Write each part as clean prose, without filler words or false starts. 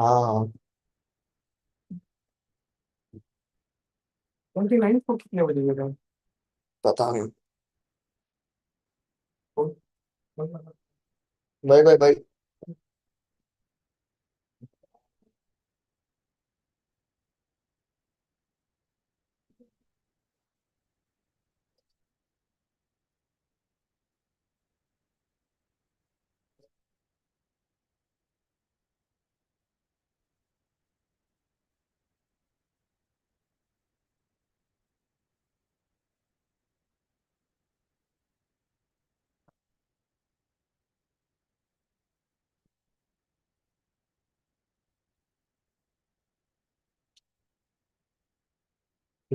हाँ। 29 को कितने बजे मिला? पता नहीं। Bye bye bye.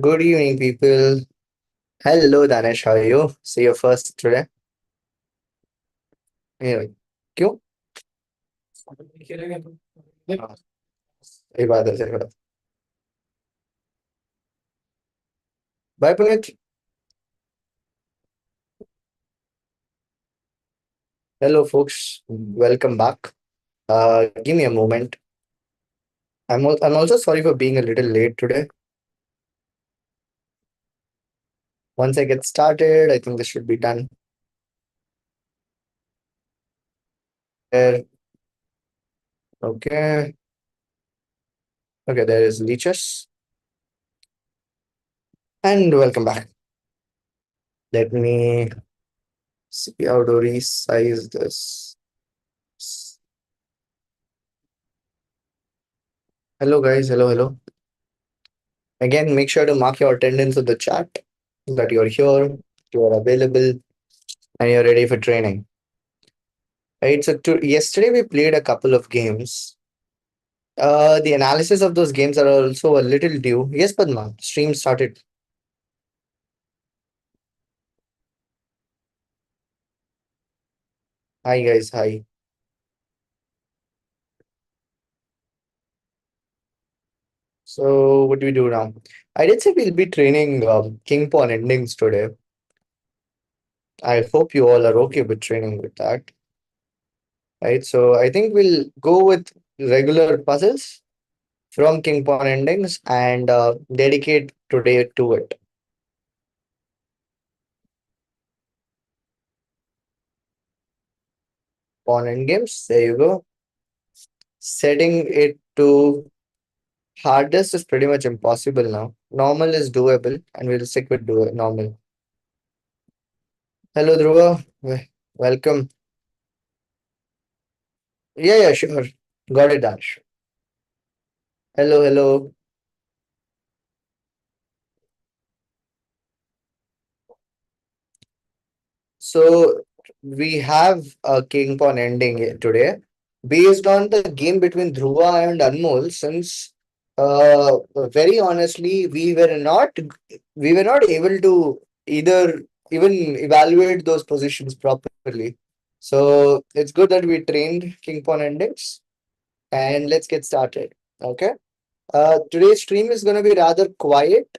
Good evening, people. Hello, Danish. How are you? See you first today. Anyway, क्यों? खेलेंगे तो। हाँ, सही बात है, सही बात। Bye Puneet. Hello, folks. Welcome back. Give me a moment. I'm also sorry for being a little late today. Once I get started, I think this should be done. There. Okay. Okay, there is Leeches. And welcome back. Let me see how to resize this. Hello, guys. Hello, hello. Again, make sure to mark your attendance in the chat that you're here, you're available, and you're ready for training. Right. So yesterday we played a couple of games. The analysis of those games are also a little due. Yes, Padma. Stream started. Hi, guys. Hi. So what do we do now? I did say we'll be training King Pawn endings today. I hope you all are okay with training with that. Right. So I think we'll go with regular puzzles from King Pawn endings and dedicate today to it. Pawn endgames. There you go. Setting it to hardest is pretty much impossible now. Normal is doable, and we'll stick with normal. Hello, Dhruva. Welcome. Yeah, yeah, sure. Got it, Dash. Hello, hello. So we have a King Pawn ending today based on the game between Dhruva and Anmol. Since very honestly, we were not able to either even evaluate those positions properly. So it's good that we trained King Pawn endings, and let's get started. Okay. Today's stream is going to be rather quiet.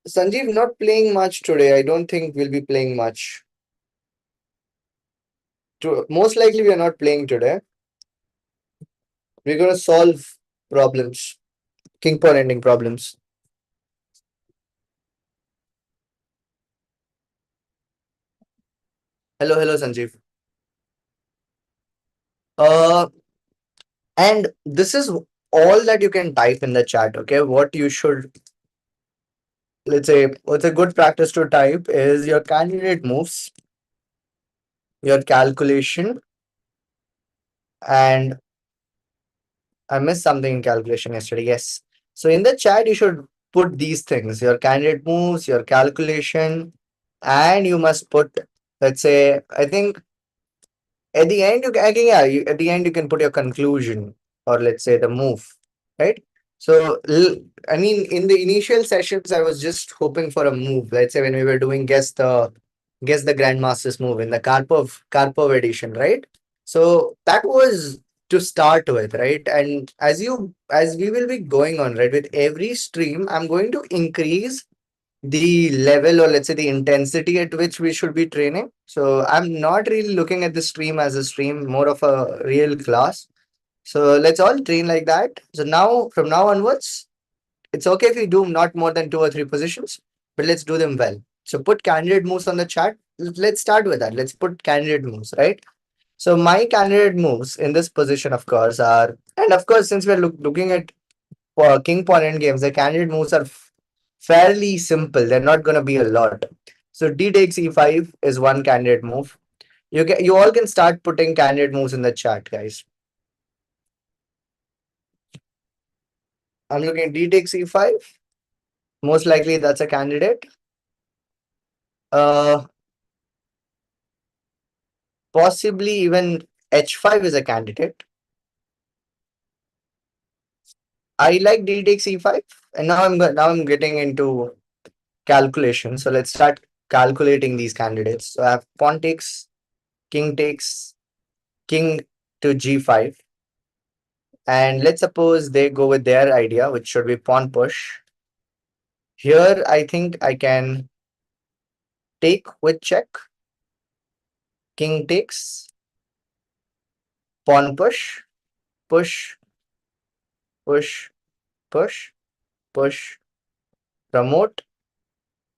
Sanjeev not playing much today. I don't think we'll be playing much. Most likely, we are not playing today. We're going to solve problems, king pawn ending problems. Hello, hello, Sanjeev. Uh, and this is all that you can type in the chat. Okay, what you should, let's say, what's a good practice to type is your candidate moves, your calculation, and I missed something in calculation yesterday. Yes. So in the chat, you should put these things: your candidate moves, your calculation, and you must put, let's say, I think at the end, I think, yeah, at the end you can put your conclusion or let's say the move, right? So I mean, in the initial sessions, I was just hoping for a move. Let's say when we were doing guess the grandmaster's move in the Karpov edition, right? So that was to start with, right? And as we will be going on, right, with every stream, I'm going to increase the level, or let's say the intensity at which we should be training. So I'm not really looking at the stream as a stream, more of a real class. So let's all train like that. So now, from now onwards, it's okay if we do not more than two or three positions, but let's do them well. So put candidate moves on the chat. Let's start with that. Let's put candidate moves, right? So my candidate moves in this position, of course, are, and of course, since we're looking at king pawn end games, the candidate moves are fairly simple. They're not going to be a lot. So d takes e5 is one candidate move. You all can start putting candidate moves in the chat, guys. I'm looking at d takes e5. Most likely that's a candidate. Uh, Possibly even h5 is a candidate. I like d takes e5, and now I'm getting into calculation. So let's start calculating these candidates. So I have pawn takes, king to g5, and let's suppose they go with their idea, which should be pawn push. Here, I think I can take with check, king takes, pawn push, push, push, push, push, promote,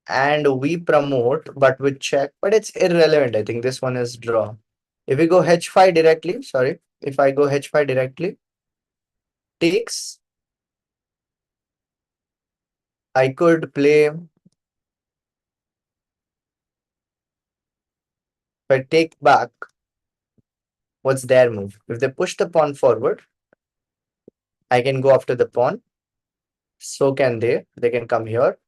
and we promote, but with check. But it's irrelevant. I think this one is draw. If we go h5 directly, sorry, if I go h5 directly, takes, I could play, if I take back, what's their move? If they push the pawn forward, I can go after the pawn. So can they. They can come here.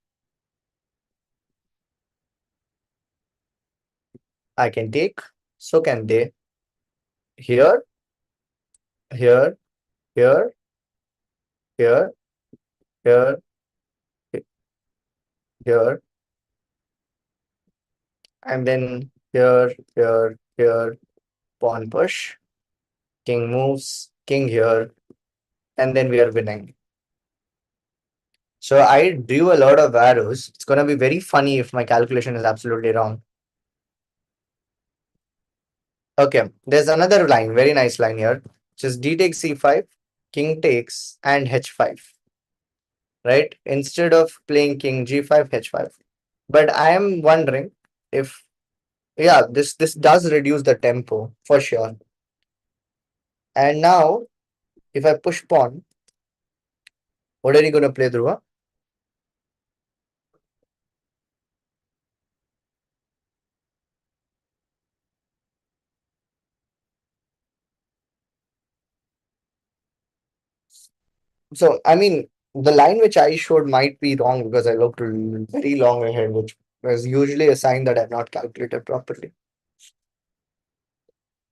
I can take. So can they. Here, here, here, here, here, here, and then here, pawn push, king moves, king here, and then we are winning. So I drew a lot of arrows. It's going to be very funny if my calculation is absolutely wrong. Okay, there's another line, very nice line here. Just d takes c5, king takes, and h5, right? Instead of playing king g5, h5. But I am wondering if, yeah, this does reduce the tempo for sure. And now, if I push pawn, what are you going to play, Dhruva? So, I mean, the line which I showed might be wrong because I looked very long ahead, which is usually a sign that I've not calculated properly.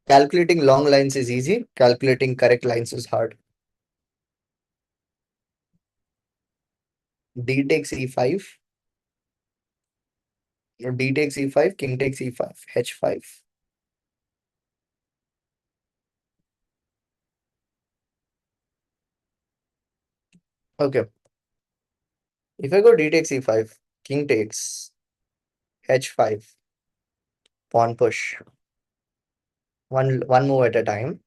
Calculating long lines is easy, calculating correct lines is hard. D takes e5, d takes e5, king takes e5, h5. Okay, if I go d takes e5, king takes h5, pawn push, one move at a time,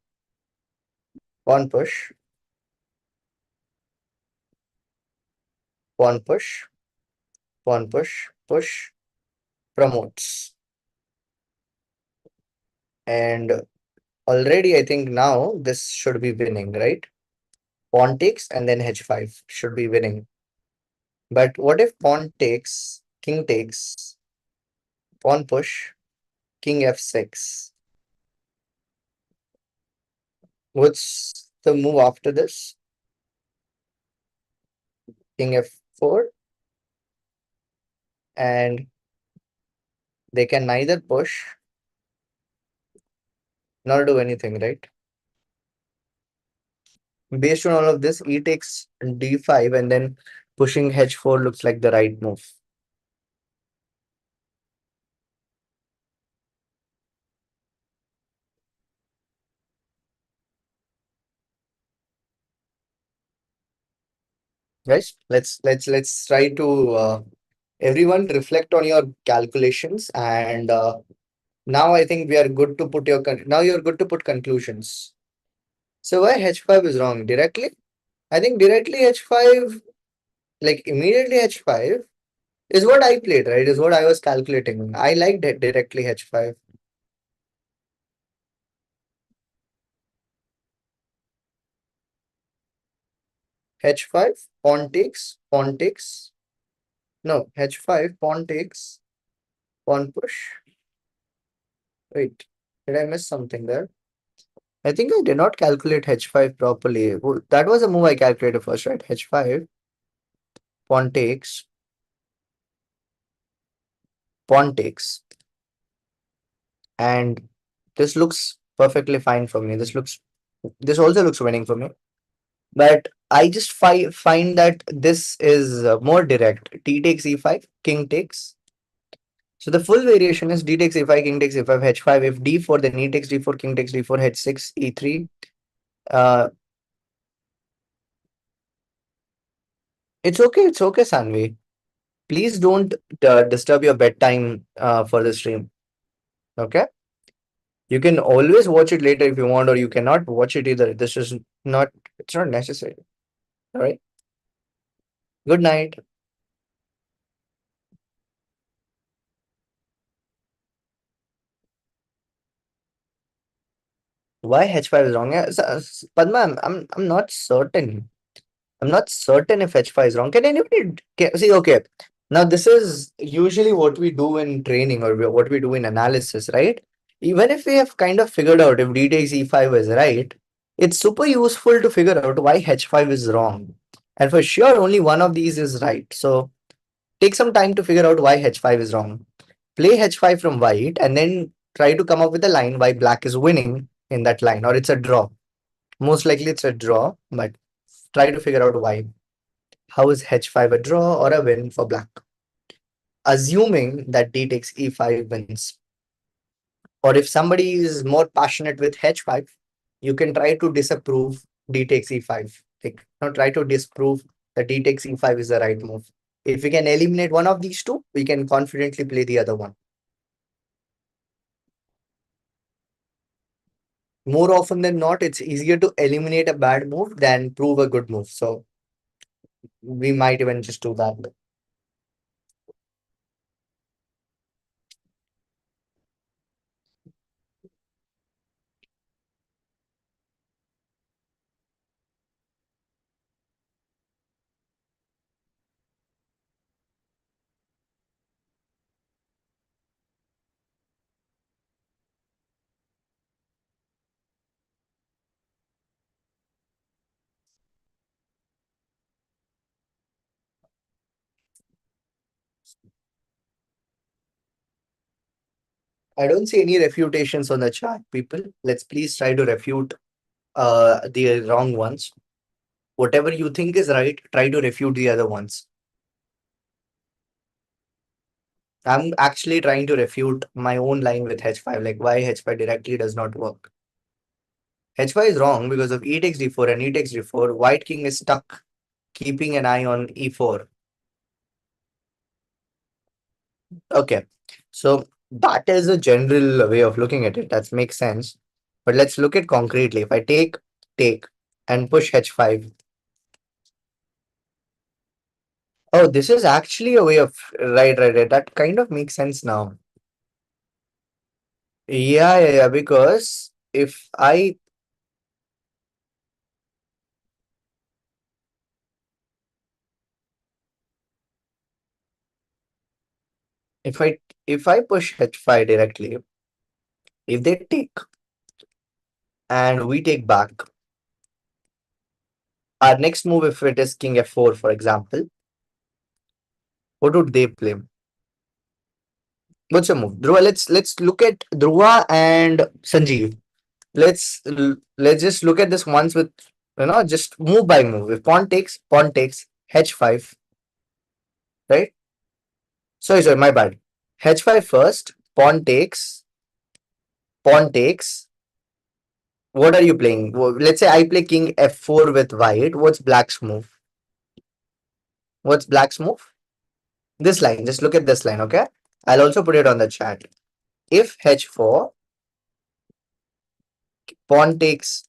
pawn push, pawn push, pawn push, push, promotes. And already I think now this should be winning, right? Pawn takes and then h5 should be winning. But what if pawn takes, king takes, pawn push, king f6? What's the move after this? King f4, and they can neither push nor do anything, right? Based on all of this, e takes d5 and then pushing h4 looks like the right move. Guys, let's try to everyone reflect on your calculations, and now I think we are good to put now you're good to put conclusions. So why h5 is wrong directly? I think directly h5, like immediately h5 is what I played, right? Is what I was calculating. I liked it directly h5. h5 pawn takes. No, h5 pawn takes, pawn push. Wait, did I miss something there? I think I did not calculate h5 properly. That was a move I calculated first, right? h5 pawn takes, pawn takes, and this looks perfectly fine for me. This also looks winning for me. But I just find that this is more direct. T takes e5, king takes. So the full variation is d takes e5, king takes e5, h5. If d4, then e takes d4, king takes d4, h6, e3. Uh, it's okay, Sanvi. Please don't disturb your bedtime for the stream. Okay? You can always watch it later if you want, or you cannot watch it either. This is not, it's not necessary. All right? Good night. Why h5 is wrong? Yeah, Padma, I'm not certain. I'm not certain if h5 is wrong. Can anybody see? Okay, now this is usually what we do in training, or what we do in analysis, right? Even if we have kind of figured out if d takes e5 is right, it's super useful to figure out why h5 is wrong. And for sure, only one of these is right. So take some time to figure out why h5 is wrong. Play h5 from white and then try to come up with a line why black is winning in that line, or it's a draw. Most likely it's a draw, but try to figure out why. How is h5 a draw or a win for black? Assuming that d takes e5 wins. Or if somebody is more passionate with h5, you can try to disapprove d takes e5. Like, not try to disprove that d takes e5 is the right move. If we can eliminate one of these two, we can confidently play the other one. More often than not, it's easier to eliminate a bad move than prove a good move. So we might even just do that. I don't see any refutations on the chart, people. Let's please try to refute the wrong ones. Whatever you think is right, try to refute the other ones. I'm actually trying to refute my own line with h5, like why h5 directly does not work. h5 is wrong because of e takes d4 and e takes d4. White king is stuck, keeping an eye on e4. Okay, so that is a general way of looking at it. That makes sense. But let's look at concretely. If I take, and push h5. Oh, this is actually a way of right. That kind of makes sense now. Yeah. Because if I if I push h5 directly, if they take and we take back, our next move, if it is king f4, for example, what would they play? What's your move? Dhruva, let's look at Dhruva and Sanjeev. Let's just look at this once with just move by move. If pawn takes h5, right? Sorry, my bad. h5 first, pawn takes. What are you playing? Let's say I play king f4 with white. What's black's move? What's black's move? This line. Just look at this line, okay? I'll also put it on the chat. If h4, pawn takes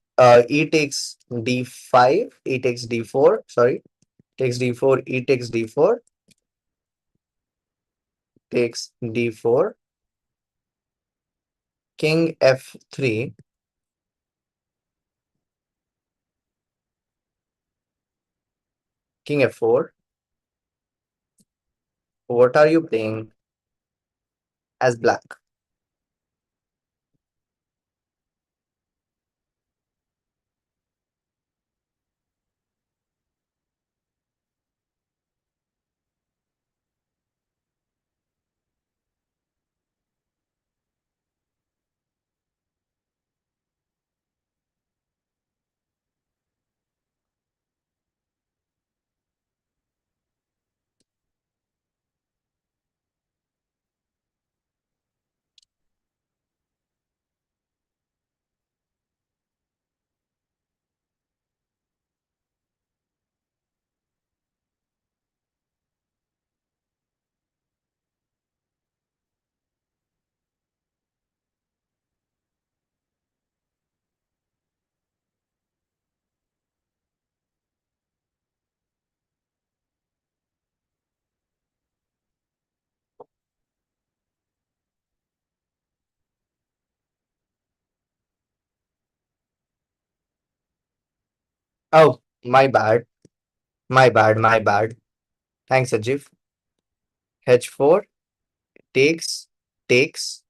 e takes d5, e takes d4, sorry, takes d4, e takes d4, takes d4, king f3, king f4. What are you playing as black? Oh, my bad. My bad. My bad. Thanks, Ajif. h4 takes, takes,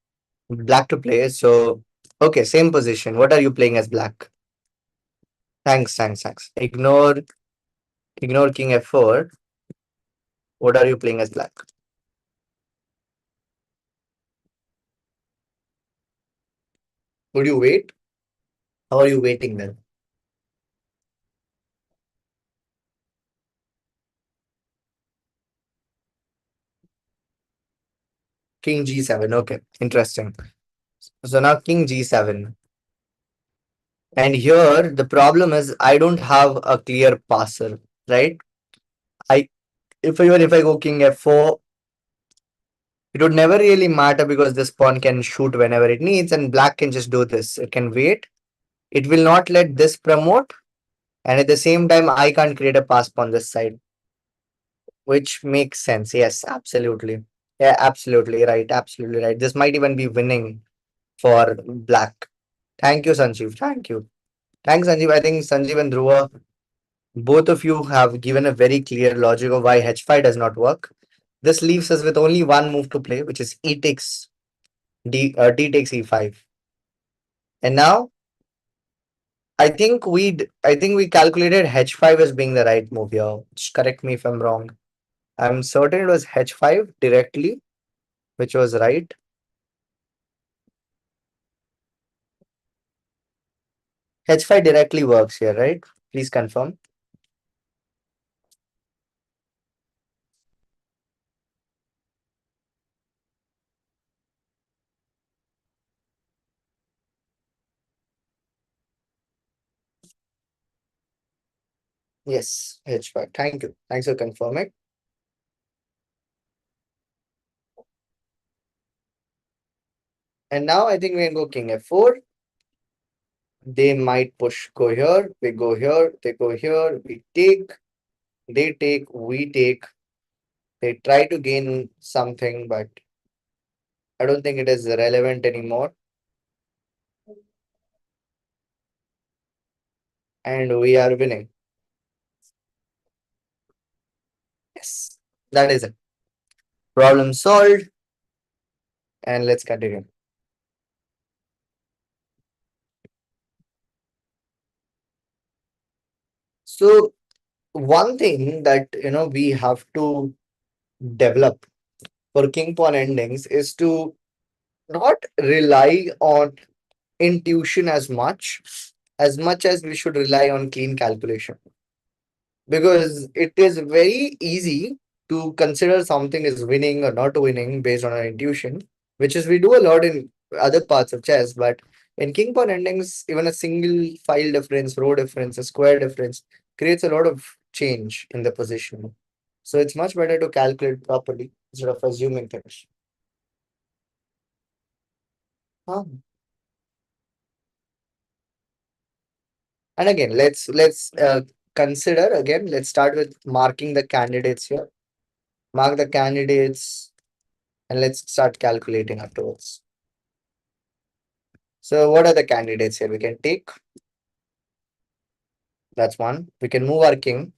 black to play. So, okay, same position. What are you playing as black? Thanks, thanks, thanks. Ignore king f4. What are you playing as black? Would you wait? How are you waiting then? King g7. Okay, interesting. So now king g7. And here the problem is I don't have a clear passer, right? I if I go king f4, it would never really matter because this pawn can shoot whenever it needs, and black can just do this. It can wait. It will not let this promote, and at the same time, I can't create a pass pawn this side, which makes sense. Yes, absolutely. Yeah, absolutely right. Absolutely right. This might even be winning for black. Thank you, Sanjeev. Thank you. Thanks, Sanjeev. I think Sanjeev and Dhruva, both of you have given a very clear logic of why h5 does not work. This leaves us with only one move to play, which is e takes d takes e5. And now I think we calculated h5 as being the right move here. Just correct me if I'm wrong. I'm certain it was h5 directly, which was right. H5 directly works here, right? Please confirm. Yes, H5. Thank you. Thanks for confirming. And now I think we can go king f4. They might push, go here, we go here, they go here, we take, they take, we take. They try to gain something, but I don't think it is relevant anymore. And we are winning. Yes, that is it. Problem solved. And let's continue. So one thing that we have to develop for king pawn endings is to not rely on intuition as much as we should rely on clean calculation, because it is very easy to consider something as winning or not winning based on our intuition, which is we do a lot in other parts of chess. But in king pawn endings, even a single file difference, row difference, a square difference creates a lot of change in the position. So it's much better to calculate properly instead of assuming things. Huh. And again, let's consider again. Let's start with marking the candidates here. Mark the candidates, and let's start calculating afterwards. So what are the candidates here? We can take. That's one. We can move our king.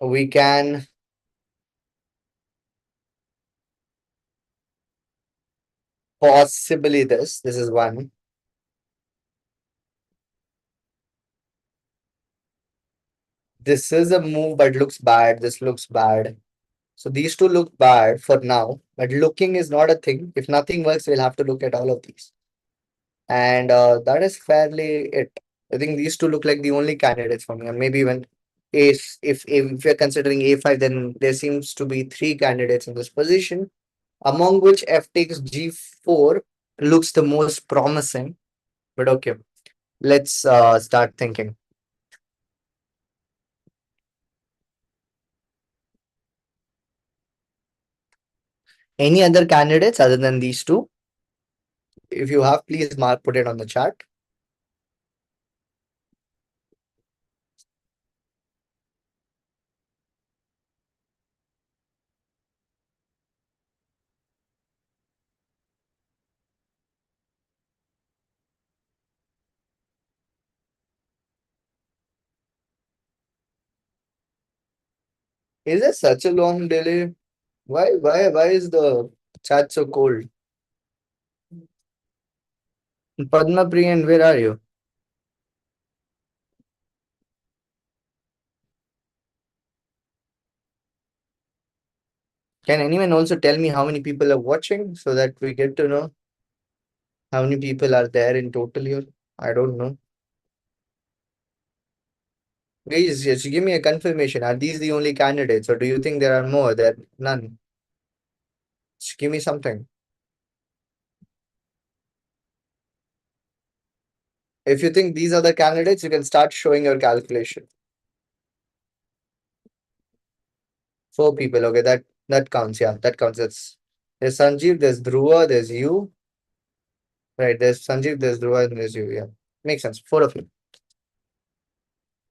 We can possibly this. This is one. This is a move, but looks bad. This looks bad. So these two look bad for now, but looking is not a thing. If nothing works, we'll have to look at all of these. And that is fairly it. I think these two look like the only candidates for me. And maybe when if you're considering a5, then there seems to be three candidates in this position, among which f takes g4 looks the most promising. But okay, let's start thinking. Any other candidates other than these two? If you have, please mark put it on the chart. Is there such a long delay? Why is the chat so cold? Padma Priyan, where are you? Can anyone also tell me how many people are watching so that we get to know how many people are there in total here? I don't know. Please, just give me a confirmation. Are these the only candidates, or do you think there are more? There none. Just give me something. If you think these are the candidates, you can start showing your calculation. Four people. Okay, that counts. Yeah, that counts. There's Sanjeev, there's Dhruva, there's you. Right, there's Sanjeev, there's Dhruva, and there's you. Yeah, makes sense. Four of you.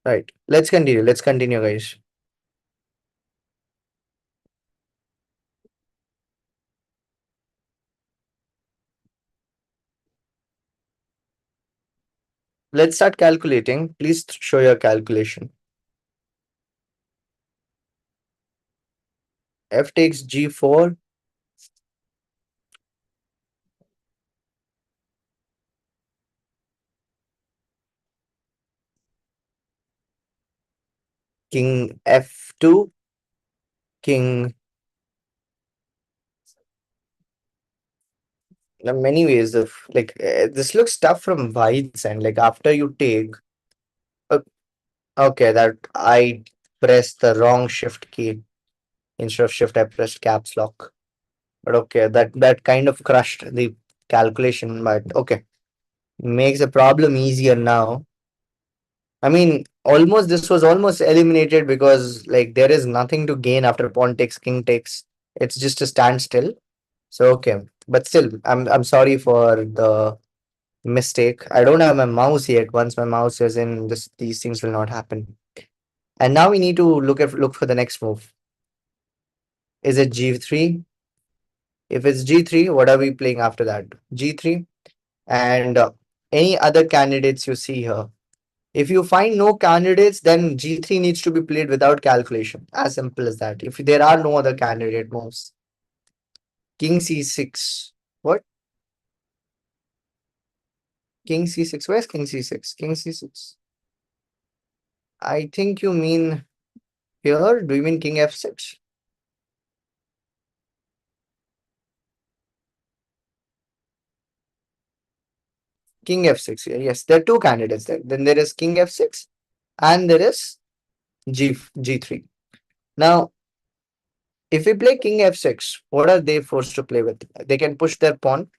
Right. Let's continue. Let's continue, guys. Let's start calculating. Please show your calculation. F takes G4. King F2. King. There are many ways of like this looks tough from White's end. Like after you take. Uh, okay, that I pressed the wrong shift key. Instead of shift, I pressed caps lock. But okay, that kind of crushed the calculation. But okay, makes the problem easier now. I mean, almost this was almost eliminated because like there is nothing to gain after pawn takes, king takes. It's just a standstill. So okay, but still, I'm sorry for the mistake. I don't have my mouse yet. Once my mouse is in, this these things will not happen. And now we need to look for the next move. Is it G3? If it's G3, what are we playing after that? G3 and any other candidates you see here. If you find no candidates, then G3 needs to be played without calculation. As simple as that. If there are no other candidate moves. King C6. What? King C6. Where's King C6? King C6. I think you mean here. Do you mean King F6? King F6. Yes, there are two candidates there. Then there is King F6 and there is G3. Now, if we play King F6, what are they forced to play with? They can push their pawn.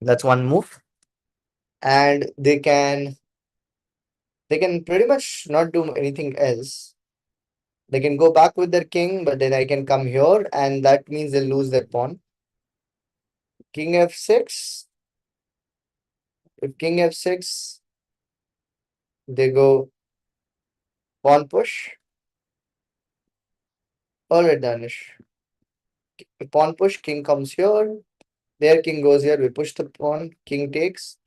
That's one move. And they can pretty much not do anything else. They can go back with their king, but then I can come here, and that means they'll lose their pawn. King f6. If king f6, they go pawn push. Alright, Danish. Pawn push, king comes here. Their king goes here. We push the pawn. King takes,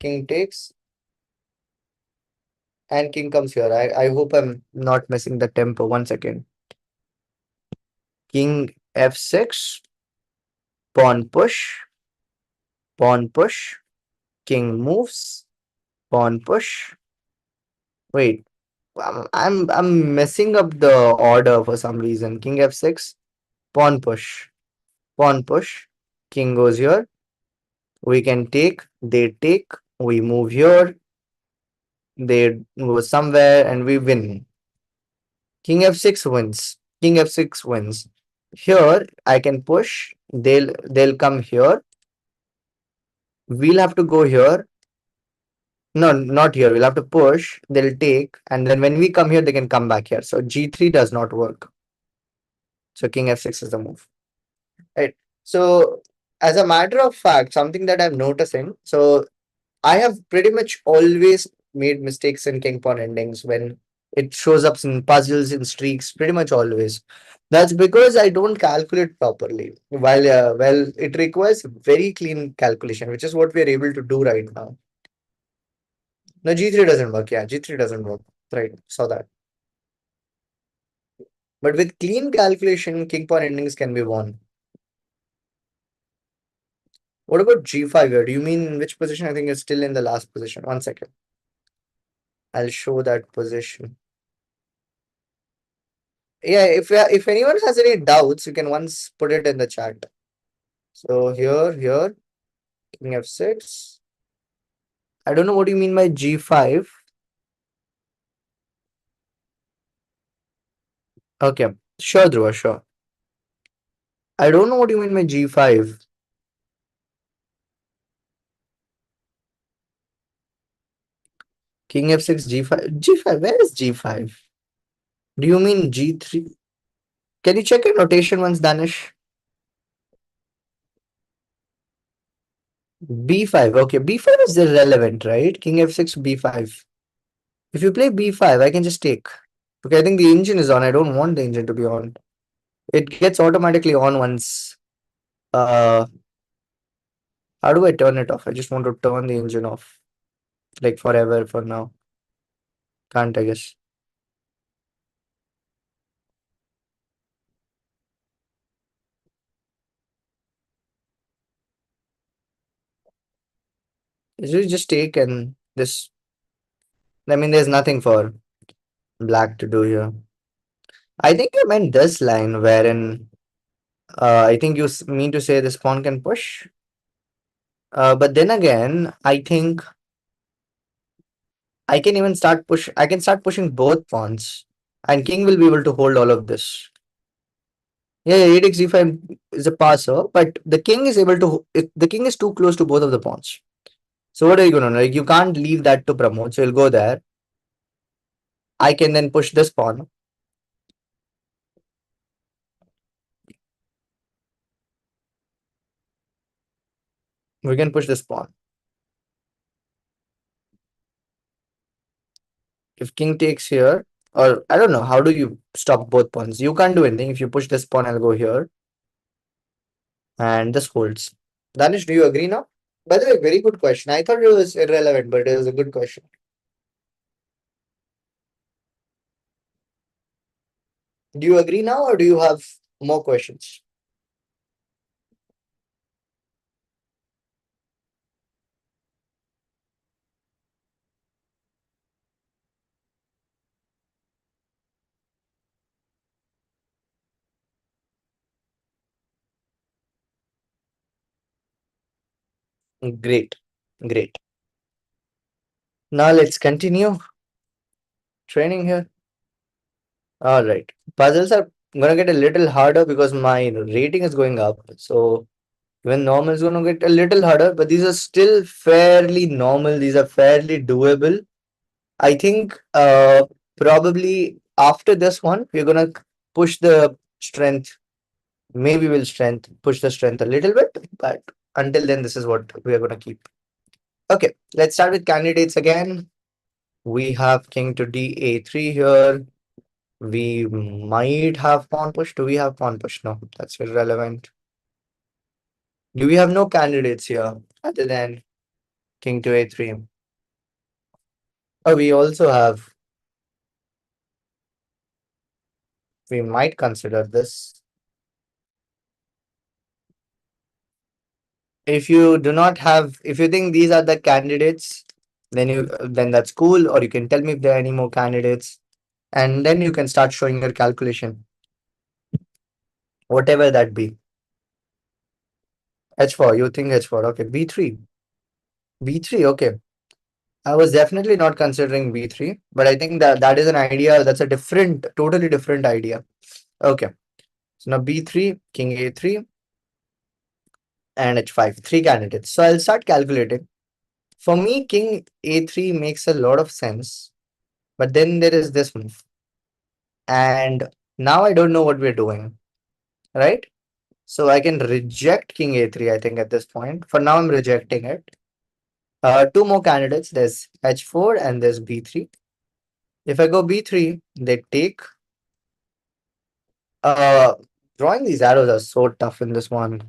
and king comes here. I hope I'm not missing the tempo. One second. King f6, pawn push, king moves, pawn push. Wait, I'm messing up the order for some reason. King f6, pawn push, pawn push. King goes here. We can take. They take. We move here. They go somewhere, and we win. King f6 wins. King f6 wins. Here I can push. They'll come here. We'll have to go here. No, not here. We'll have to push. They'll take, and then when we come here, they can come back here. So g3 does not work. So king f6 is the move. Right. So as a matter of fact, something that I'm noticing. So I have pretty much always made mistakes in king pawn endings when it shows up in puzzles in streaks. Pretty much always. That's because I don't calculate properly. Well, it requires very clean calculation, which is what we are able to do right now. No, G3 doesn't work. Yeah, G3 doesn't work. Right, saw that. But with clean calculation, king pawn endings can be won. What about G5 here? Do you mean which position? I think it's still in the last position. One second. I'll show that position. Yeah, if anyone has any doubts, you can once put it in the chat. So here, king f6. I don't know what you mean by G5. Okay, sure, Dhruva, sure. I don't know what you mean by G5. King f6, G5. G5, where is G5? Do you mean G3? Can you check your notation once, Danish? B5. Okay, B5 is irrelevant, right? King f6, B5. If you play B5, I can just take. Okay, I think the engine is on. I don't want the engine to be on. It gets automatically on once. Uh, how do I turn it off? I just want to turn the engine off. Like forever for now. Can't, I guess. It's really just take and this. I mean, there's nothing for black to do here. I think you meant this line wherein I think you mean to say this pawn can push. But then again, I think I can even start push. I can start pushing both pawns, and king will be able to hold all of this. Yeah, 8x e5 is a passer, but the king is able to. If the king is too close to both of the pawns. So what are you gonna do? Like you can't leave that to promote. So you'll go there. I can then push this pawn. We can push this pawn. If king takes here, or I don't know, how do you stop both pawns? You can't do anything. If you push this pawn, I'll go here, and this holds. Danish, do you agree now? By the way, very good question. I thought it was irrelevant, but it was a good question. Do you agree now, or do you have more questions? Great, great. Now let's continue training here. All right. Puzzles are gonna get a little harder because my rating is going up. So even normal is gonna get a little harder, but these are still fairly normal. These are fairly doable. I think probably after this one, we're gonna push the strength. Maybe we'll push the strength a little bit, but until then, this is what we are going to keep. Okay, let's start with candidates again. We have king to d(a3) here. We might have pawn push. Do we have pawn push? No, that's irrelevant. Do we have no candidates here other than king to a3? Oh, we also have, we might consider this. If you do not have, if you think these are the candidates, then that's cool, or you can tell me if there are any more candidates, and then you can start showing your calculation, whatever that be. H4, you think H4, okay. B3, B3, okay. I was definitely not considering B3, but I think that that is an idea. That's a different, totally different idea. Okay. So now B3, King A3, and H5, three candidates. So I'll start calculating. For me, King A3 makes a lot of sense, but then there is this move. And now I don't know what we're doing, right? So I can reject King A3, I think, at this point. For now, I'm rejecting it. Two more candidates. There's H4 and there's B3. If I go B3, they take. Uh, Drawing these arrows are so tough in this one.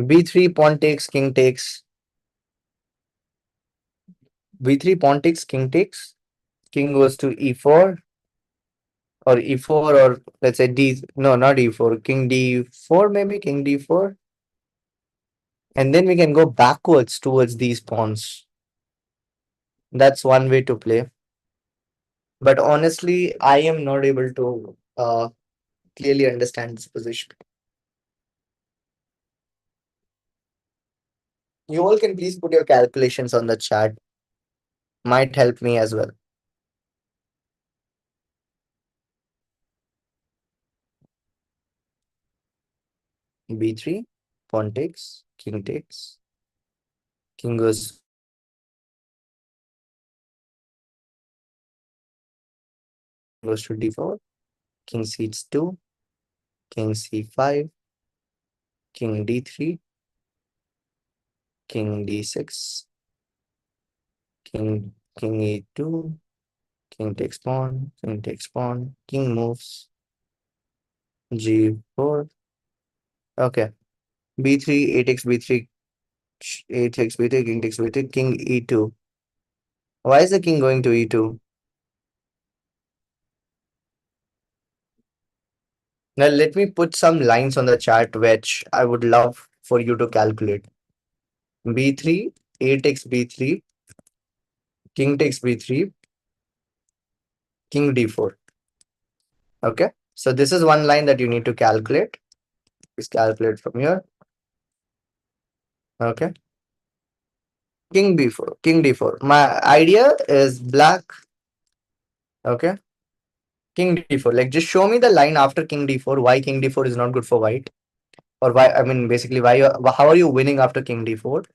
B3 pawn takes, king takes. B3 pawn takes, king takes. King goes to E4 or E4, or let's say D. No, not E4. King D4, maybe king D4. And then we can go backwards towards these pawns. That's one way to play. But honestly, I am not able to clearly understand this position. You all can please put your calculations on the chat. Might help me as well. B3, pawn takes, king takes, king goes to D4, king c2, king c5, king D3, king D6, king E2, king takes pawn, king moves, G4. Okay. B3, A takes B3, A takes B3, king takes B3, king E2. Why is the king going to E2? Now let me put some lines on the chart which I would love for you to calculate. B3, A takes B3, king takes B3, king D4. Okay. So this is one line that you need to calculate. Please calculate from here. Okay. King B4, king D4. My idea is black. Okay. King D4. Like just show me the line after king D4. Why king D4 is not good for white? Or why, I mean, basically, how are you winning after king D4?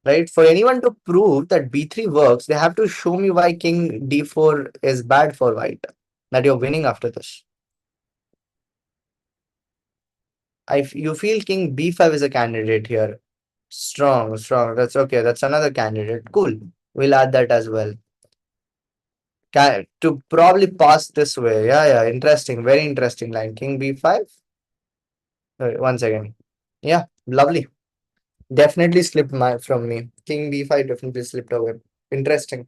Right? For anyone to prove that B3 works, they have to show me why king D4 is bad for white. That you're winning after this. You feel king B5 is a candidate here. Strong, strong. That's okay. That's another candidate. Cool. We'll add that as well. To probably pass this way. Yeah, yeah. Interesting. Very interesting line. King B5. Wait, one second. Yeah, lovely. Definitely slipped from me. King B5 definitely slipped away. Interesting.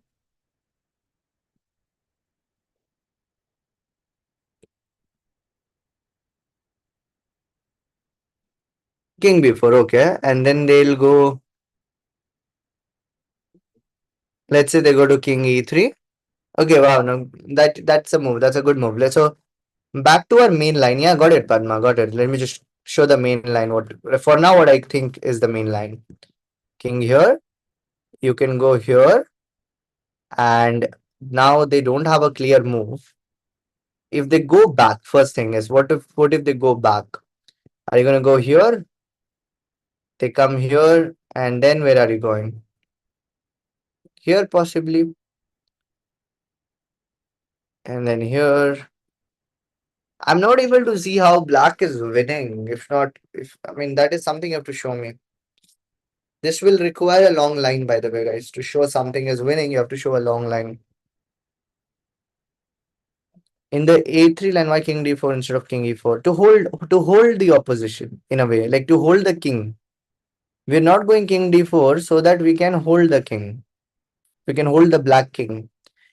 King B4, okay. And then they'll go, let's say they go to king E3. Okay, wow, no, that's a move. That's a good move. So back to our main line. Yeah, got it, Padma. Got it. Let me just show the main line. What for now, what I think is the main line. King here. You can go here. And now they don't have a clear move. If they go back, first thing is what if they go back? Are you gonna go here? They come here, and then where are you going? Here possibly. And then here, I'm not able to see how black is winning. If not, if I mean, that is something you have to show me. This will require a long line, by the way, guys. To show something is winning, you have to show a long line. In the a3 line, why king d4 instead of king e4? To hold the opposition in a way, like to hold the king. We're not going king d4 so that we can hold the king. We can hold the black king.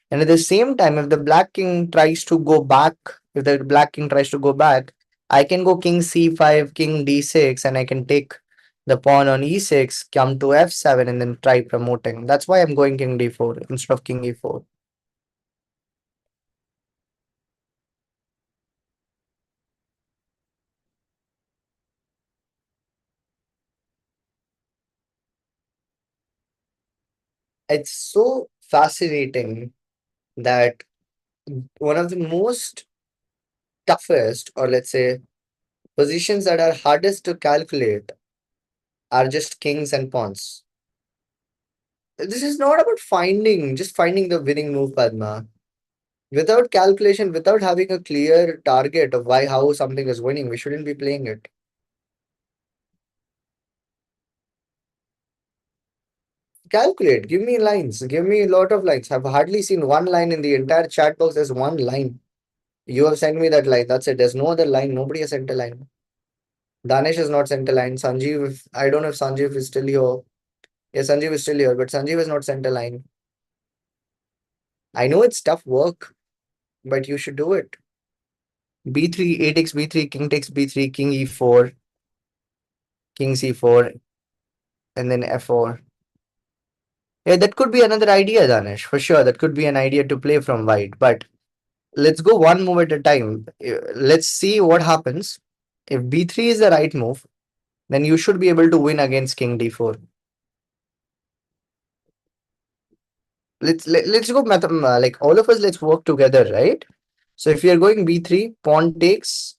And at the same time, if the black king tries to go back, if the black king tries to go back, I can go king c5, king d6, and I can take the pawn on e6, come to f7, and then try promoting. That's why I'm going king d4 instead of king e4. It's so fascinating that one of the most toughest, or let's say, positions that are hardest to calculate are just kings and pawns. This is not about just finding the winning move, Padma. Without calculation, without having a clear target of how something is winning, we shouldn't be playing it. Calculate, give me lines, give me a lot of lines. I've hardly seen one line in the entire chat box. There's one line. You have sent me that line. That's it. There's no other line. Nobody has sent a line. Danish has not sent a line. Sanjeev, I don't know if Sanjeev is still here. Yeah, Sanjeev is still here, but Sanjeev has not sent a line. I know it's tough work, but you should do it. B3, a takes b3, king takes b3, king e4, king c4, and then f4. Yeah, that could be another idea, Danish, for sure. That could be an idea to play from white. But let's go one move at a time. Let's see what happens. If b3 is the right move, then you should be able to win against king d4. Let's go like all of us. Let's work together, right? So if you are going b3, pawn takes,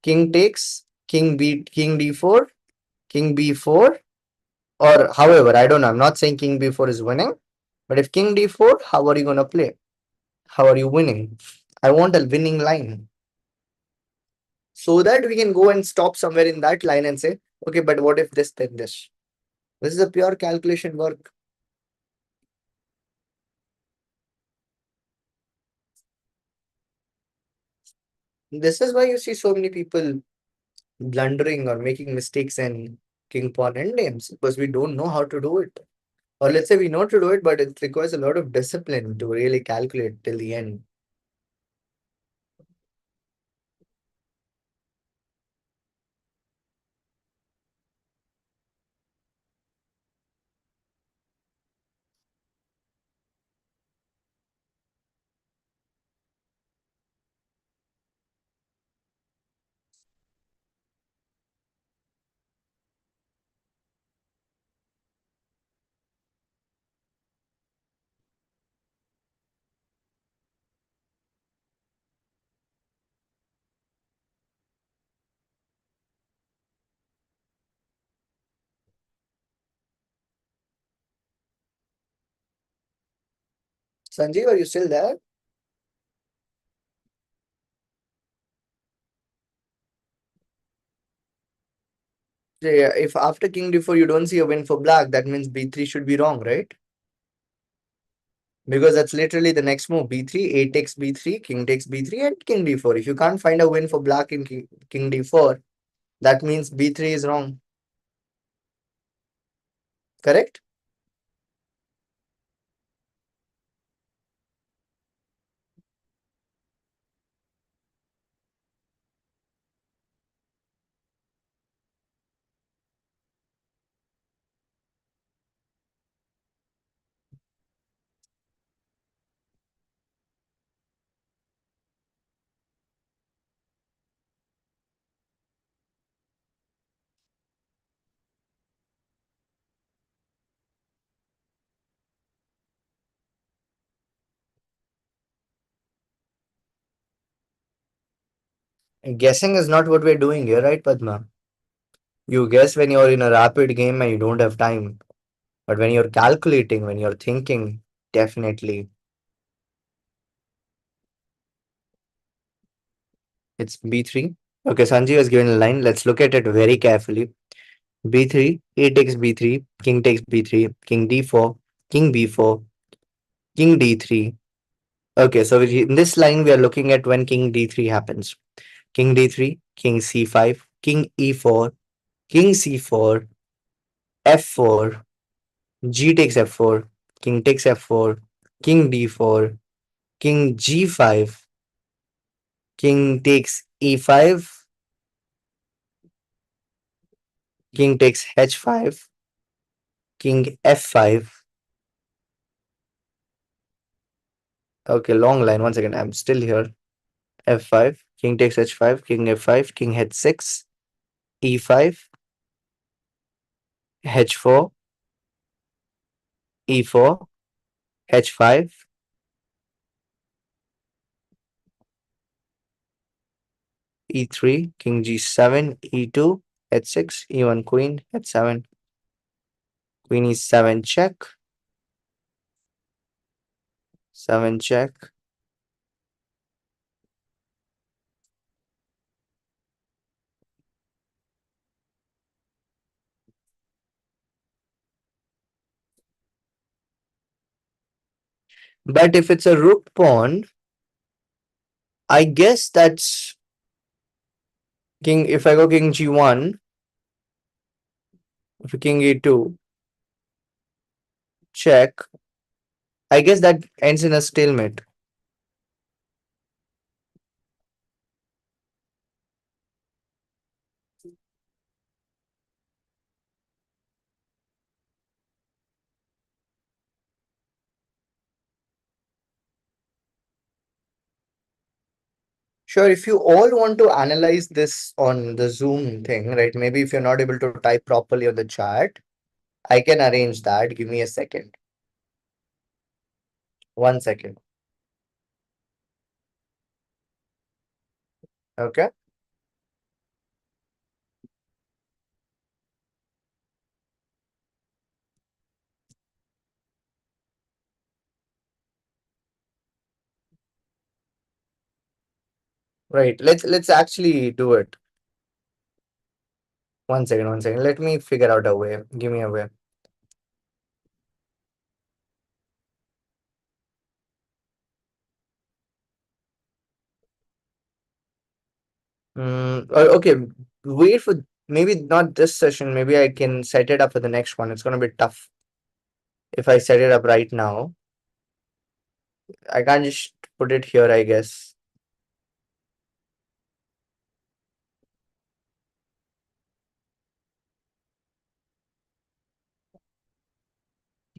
king d4, king b4, or however, I don't know. I'm not saying king b4 is winning, but if king d4, how are you gonna play? How are you winning? I want a winning line so that we can go and stop somewhere in that line and say, okay, but what if this, then this? This is a pure calculation work. This is why you see so many people blundering or making mistakes in king pawn endgames because we don't know how to do it. Or let's say we know to do it, but it requires a lot of discipline to really calculate till the end. Sanjeev, are you still there? Yeah, if after king d4 you don't see a win for black, that means b3 should be wrong, right? Because that's literally the next move. b3, a takes b3, king takes b3, and king d4. If you can't find a win for black in king d4, that means b3 is wrong. Correct? Guessing is not what we're doing here, right, Padma? You guess when you're in a rapid game and you don't have time. But when you're calculating, when you're thinking, definitely. It's b3. Okay, Sanjeev has given a line. Let's look at it very carefully. b3, e takes b3, king takes b3, king d4, king b4, king d3. Okay, so in this line we are looking at when king d3 happens. King d3, king c5, king e4, king c4, f4, g takes f4, king takes f4, king d4, king g5, king takes e5, king takes h5, king f5. Okay, long line. Once again, I'm still here. f5, king takes h5, king f5, king h6, e5, h4, e4, h5, e3, king g7, e2, h6, e1 queen, h7, queen e7 check, 7 check. But if it's a rook pawn, I guess that's king. If I go king g1, if king e2, check, I guess that ends in a stalemate. Sure, if you all want to analyze this on the Zoom thing, right? Maybe if you're not able to type properly on the chat, I can arrange that. Give me a second. 1 second. Okay. Right. Let's actually do it. 1 second, 1 second. Let me figure out a way. Give me a way. Okay. Wait for maybe not this session. Maybe I can set it up for the next one. It's gonna be tough if I set it up right now. I can't just put it here, I guess.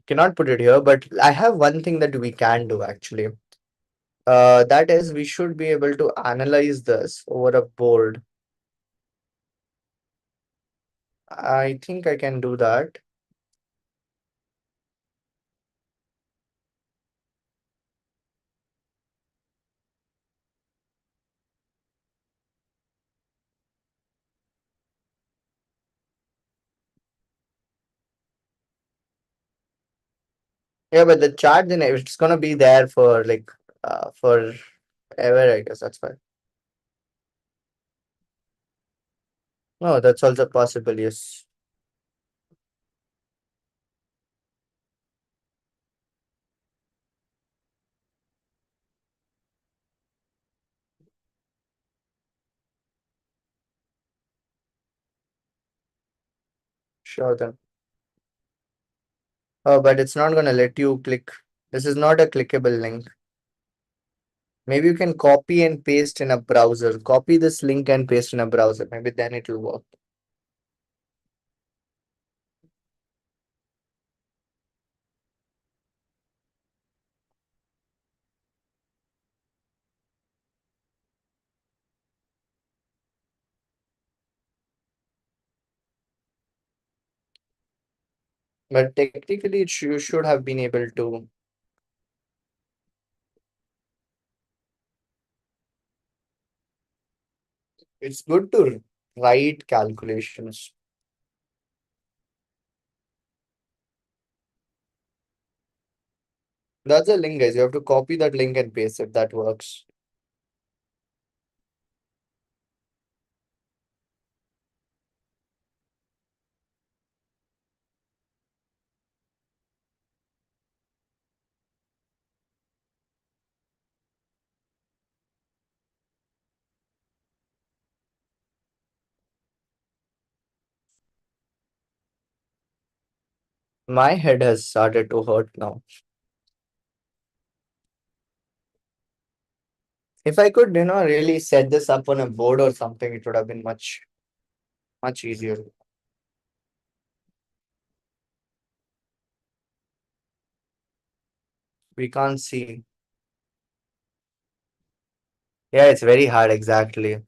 Cannot put it here, but I have one thing that we can do actually. That is, we should be able to analyze this over a board. I think I can do that. Yeah, but the chart then it's gonna be there for like forever, I guess. That's fine. No, that's also possible. Yes, sure then. Oh, but it's not gonna let you click. This is not a clickable link. Maybe you can copy and paste in a browser. Copy this link and paste in a browser. Maybe then it will work. But technically, you should have been able to. It's good to write calculations. That's a link, guys. You have to copy that link and paste it. That works. My head has started to hurt now. If I could, really set this up on a board or something, it would have been much, much easier. We can't see. Yeah, it's very hard, exactly.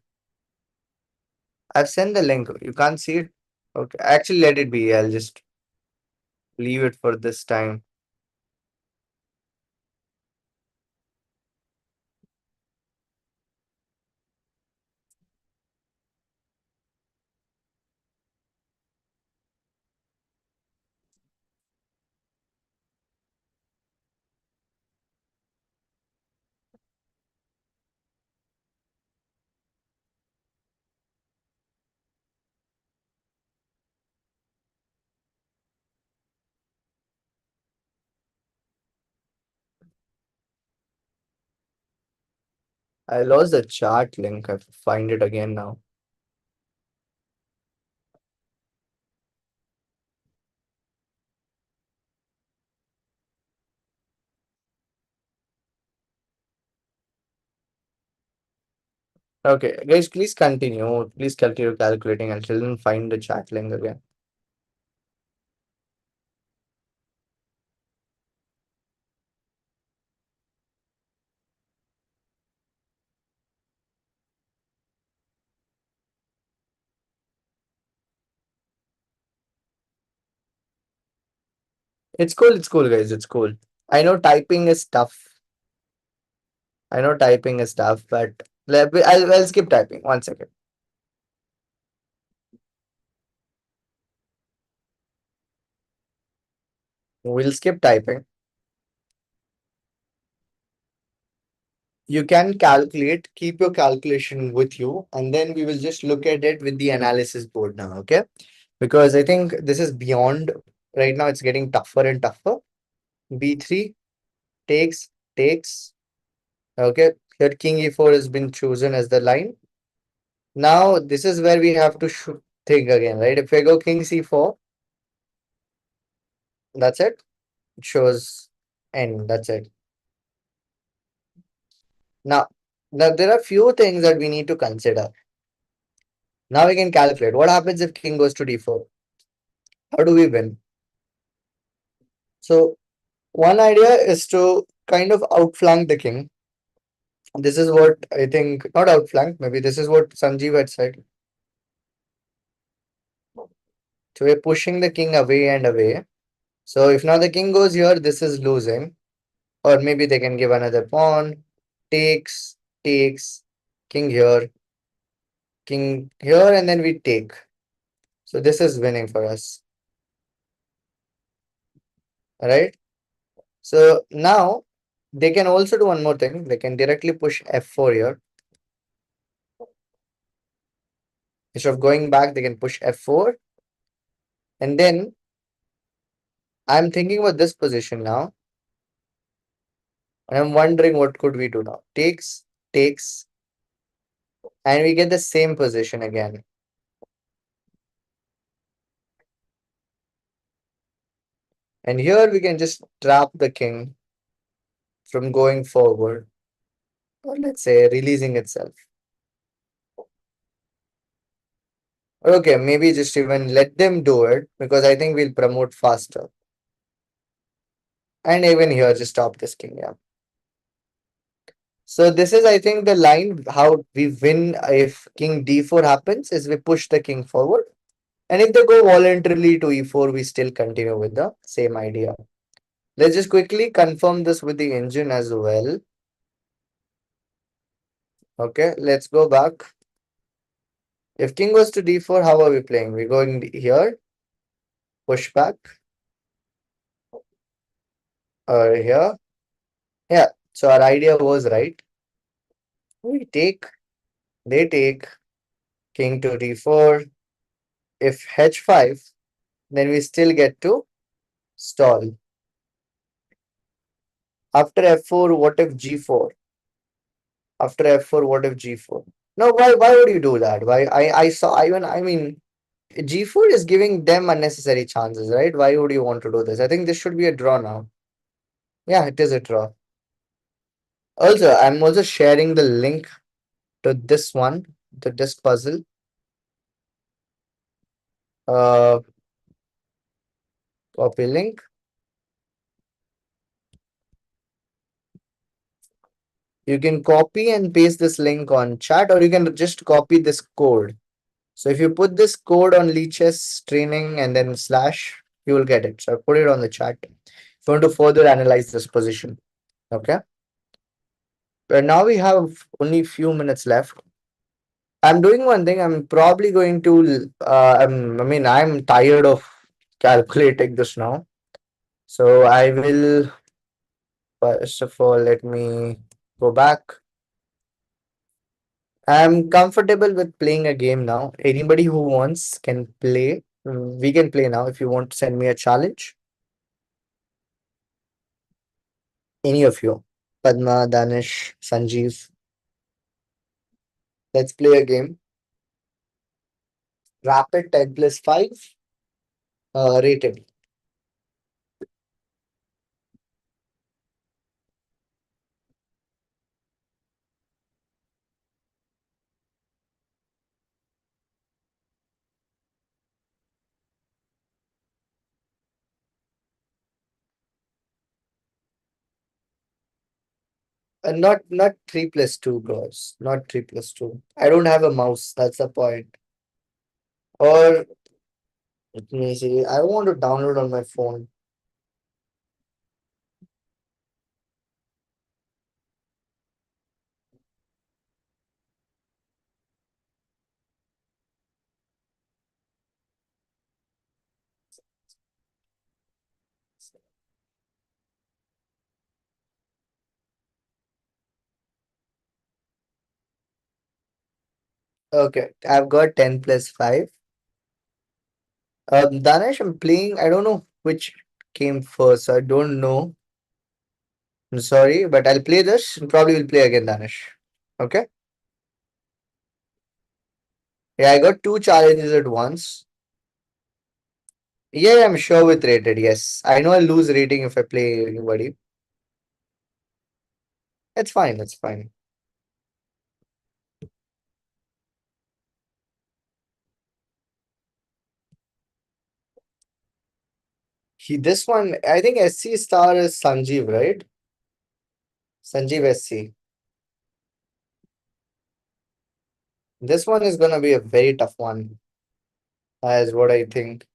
I've sent the link. You can't see it? Okay. Actually, let it be. I'll just leave it for this time. I lost the chart link. I have to find it again now. Okay, guys, please continue. Please continue calculating. I still didn't find the chat link again. It's cool, guys. It's cool. I know typing is tough. I know typing is tough, but I'll skip typing. 1 second. We'll skip typing. You can calculate, keep your calculation with you, and then we will just look at it with the analysis board now, okay? Because I think this is beyond right now, it's getting tougher and tougher. B3 takes, takes, okay. Here king e4 has been chosen as the line. Now this is where we have to think again, right? If I go king c4, that's it. It shows end, that's it. Now, now there are few things that we need to consider. Now we can calculate what happens if king goes to d4. How do we win? So one idea is to kind of outflank the king. This is what I think, not outflank, maybe this is what Sanjeev had said. So we're pushing the king away and away. So if now the king goes here, this is losing. Or maybe they can give another pawn. Takes, takes, king here, and then we take. So this is winning for us. Right? So now they can also do one more thing. They can directly push f4 here. Instead of going back, they can push f4. And then I'm thinking about this position now. And I'm wondering what could we do now. Takes, takes, and we get the same position again. And here we can just trap the king from going forward. Or let's say releasing itself. Okay, maybe just even let them do it because I think we'll promote faster. And even here, just stop this king, yeah. So this is, I think, the line how we win if king d4 happens is we push the king forward. And if they go voluntarily to e4, we still continue with the same idea. Let's just quickly confirm this with the engine as well. Okay, let's go back. If king goes to d4, how are we playing? We're going here, push back, or here. Yeah, so our idea was right. We take, they take, king to d4. If h5, then we still get to stall. After f4, what if g4? After f4, what if g4? No, why would you do that? Why I saw I mean G4 is giving them unnecessary chances, right? Why would you want to do this? I think this should be a draw now. Yeah, it is a draw. Also, I'm also sharing the link to this one, to this puzzle. Uh, Copy link. You can copy and paste this link on chat, or you can just copy this code. So if you put this code on Leechess training and then slash, you will get it. So I put it on the chat. If you want to further analyze this position. Okay. But now we have only few minutes left. I'm doing one thing. I'm probably going to. I mean, I'm tired of calculating this now. So I will first of all let me go back. I'm comfortable with playing a game now. Anybody who wants can play. We can play now. If you want to send me a challenge, any of you, Padma, Danish, Sanjeev, let's play a game. Rapid 10 plus 5, rated. Not 3 plus 2, bros. Not 3 plus 2. I don't have a mouse. That's the point. Or let me see. I want to download on my phone. Okay, I've got 10 plus 5. Danish, I'm playing. I don't know which came first. I don't know. I'm sorry, but I'll play this and probably will play again, Danish. Okay? Yeah, I got two challenges at once. Yeah, I'm sure with rated, yes. I know I'll lose rating if I play anybody. It's fine, it's fine. This one, I think SC star is Sanjeev, right? Sanjeev SC. This one is gonna be a very tough one, as what I think.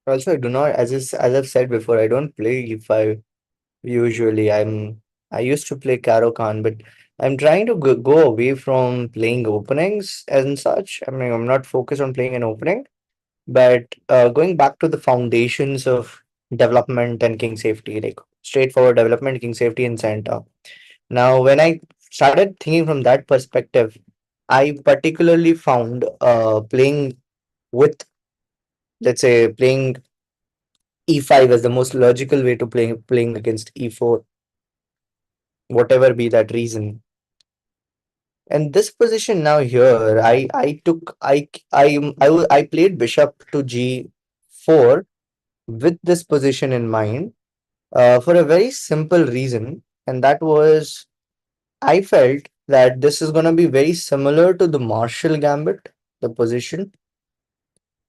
Also, I do not, as I've said before, I don't play e5 usually. I used to play Caro Khan, but I'm trying to go away from playing openings and such. I mean, I'm not focused on playing an opening, but going back to the foundations of development and king safety, like straightforward development, king safety, and center. Now, when I started thinking from that perspective, I particularly found playing with, let's say, playing e5 as the most logical way to playing against e4, whatever be that reason. And this position now here, I took I played bishop to g4 with this position in mind for a very simple reason, and that was I felt that this is going to be very similar to the Marshall Gambit, the position,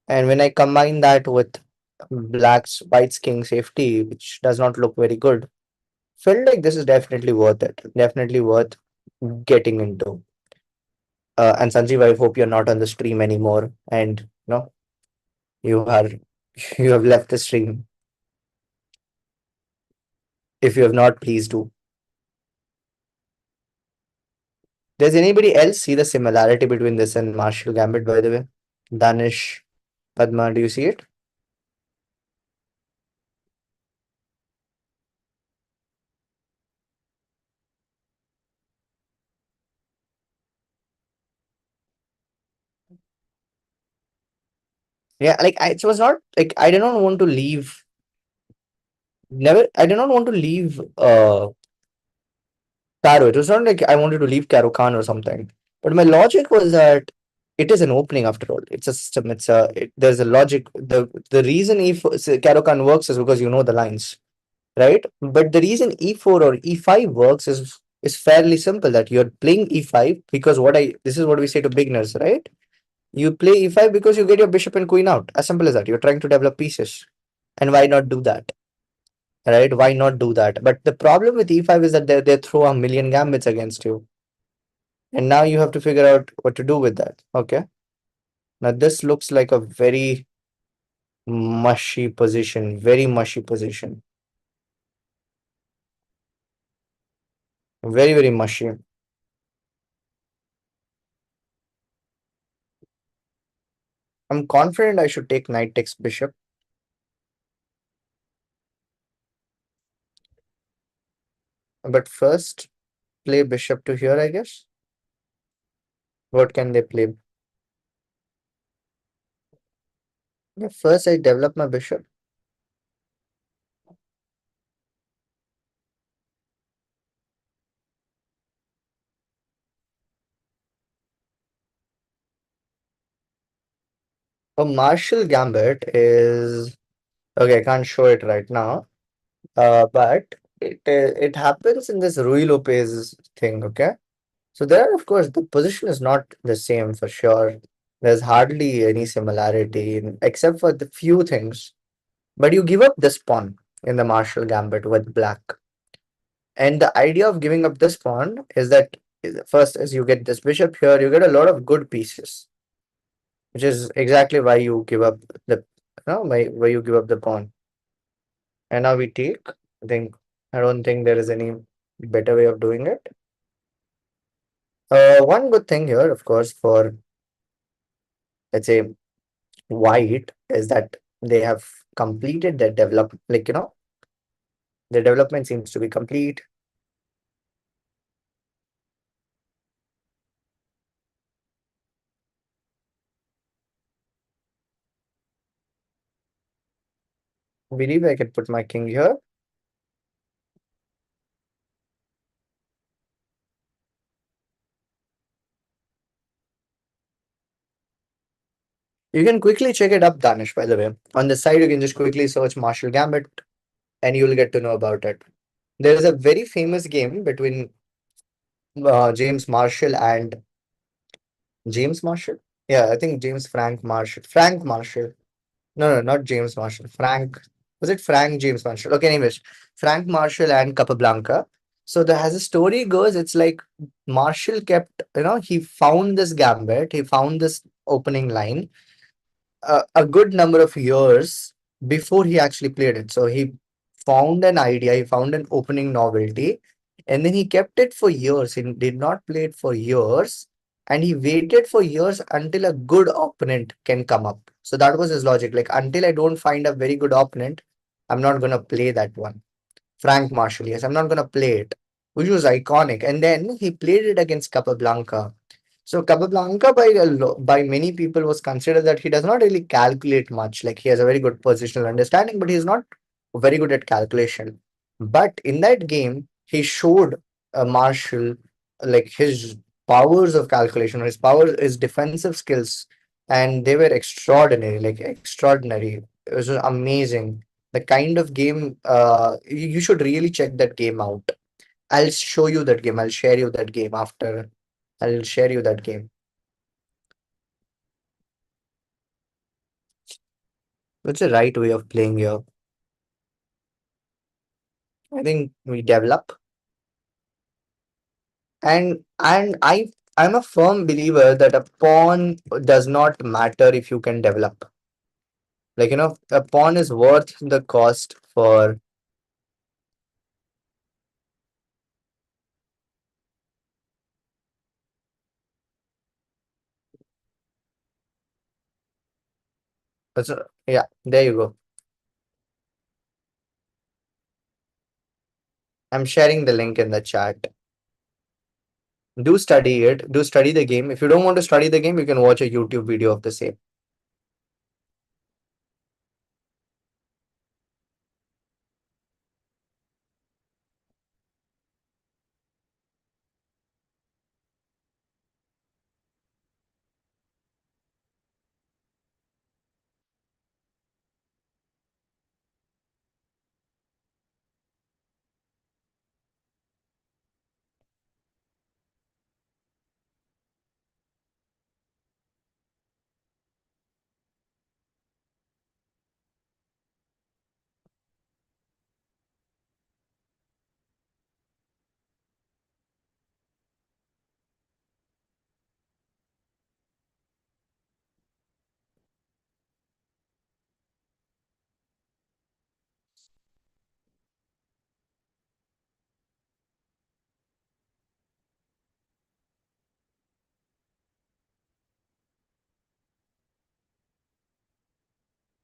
and when I combine that with white's king safety, which does not look very good, felt like this is definitely worth it, definitely worth getting into. And Sanjeev, I hope you're not on the stream anymore, and you are you have left the stream. If you have not, please do. Does anybody else see the similarity between this and Marshall Gambit, by the way? Danish, Padma, do you see it? Yeah, like it was not like I did not want to leave. Never, I did not want to leave Caro. It was not like I wanted to leave Caro Khan or something. But my logic was that it is an opening after all. It's a system. There's a logic. The reason if Caro Khan works is because you know the lines, right? But the reason e4 or e5 works is fairly simple. That you're playing e5 because this is what we say to beginners, right? You play e5 because you get your bishop and queen out. As simple as that. You're trying to develop pieces. And why not do that? Right? Why not do that? But the problem with e5 is that they throw a million gambits against you. And now you have to figure out what to do with that. Okay. Now this looks like a very mushy position. Very mushy position. Very, very mushy. I'm confident I should take knight takes bishop. But first, play bishop to here, I guess. What can they play? Yeah, first, I develop my bishop. A Marshall Gambit is okay. I can't show it right now, but it happens in this Rui Lopez thing. Okay, so there, of course, the position is not the same for sure. There's hardly any similarity except for the few things. But you give up this pawn in the Marshall Gambit with black. And the idea of giving up this pawn is that first, as you get this bishop here, you get a lot of good pieces, which is exactly why you give up the why you give up the pawn. And now we take. I don't think there is any better way of doing it. One good thing here, of course, for let's say white is that they have completed their development. Their development seems to be complete. I believe I can put my king here. You can quickly check it up, Danish, by the way. On the side, you can just quickly search Marshall Gambit and you'll get to know about it. There is a very famous game between James Marshall and James Marshall. Yeah, I think James Frank Marshall. Frank Marshall. No, no, not James Marshall. Frank. Was it Frank James Marshall? Okay, anyways, Frank Marshall and Capablanca. So the as the story goes, it's like Marshall kept, he found this gambit, he found this opening line a good number of years before he actually played it. So he found an idea, he found an opening novelty, and then he kept it for years. He did not play it for years, and he waited for years until a good opponent can come up. So that was his logic. Like, until I don't find a very good opponent, I'm not gonna play that one. Frank Marshall, yes, I'm not gonna play it, which was iconic. And then he played it against Capablanca. So Capablanca by many people was considered that he does not really calculate much. Like, he has a very good positional understanding, but he's not very good at calculation. But in that game, he showed Marshall like his powers of calculation, his power, his defensive skills, and they were extraordinary, like extraordinary. It was amazing. The kind of game you should really check that game out. I'll show you that game. I'll share you that game after. I'll share you that game. What's the right way of playing here? I think we develop, and I'm a firm believer that a pawn does not matter if you can develop. Like, a pawn is worth the cost for. Yeah, there you go. I'm sharing the link in the chat. Do study it. Do study the game. If you don't want to study the game, you can watch a YouTube video of the same.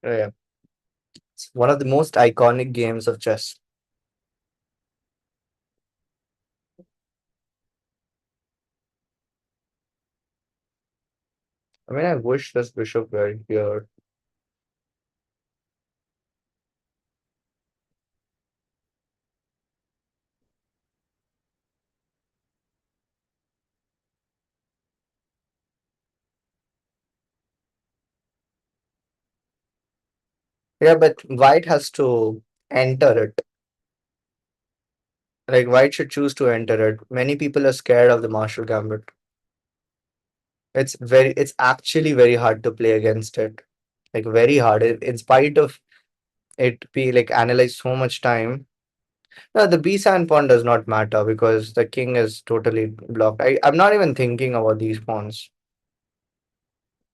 Yeah. It's one of the most iconic games of chess. I mean, I wish this bishop were here. Yeah, but white has to enter it. Like, white should choose to enter it. Many people are scared of the Marshall Gambit. It's actually very hard to play against it. Like, very hard. In spite of it be like analyzed so much time. No, the B sand pawn does not matter because the king is totally blocked. I'm not even thinking about these pawns.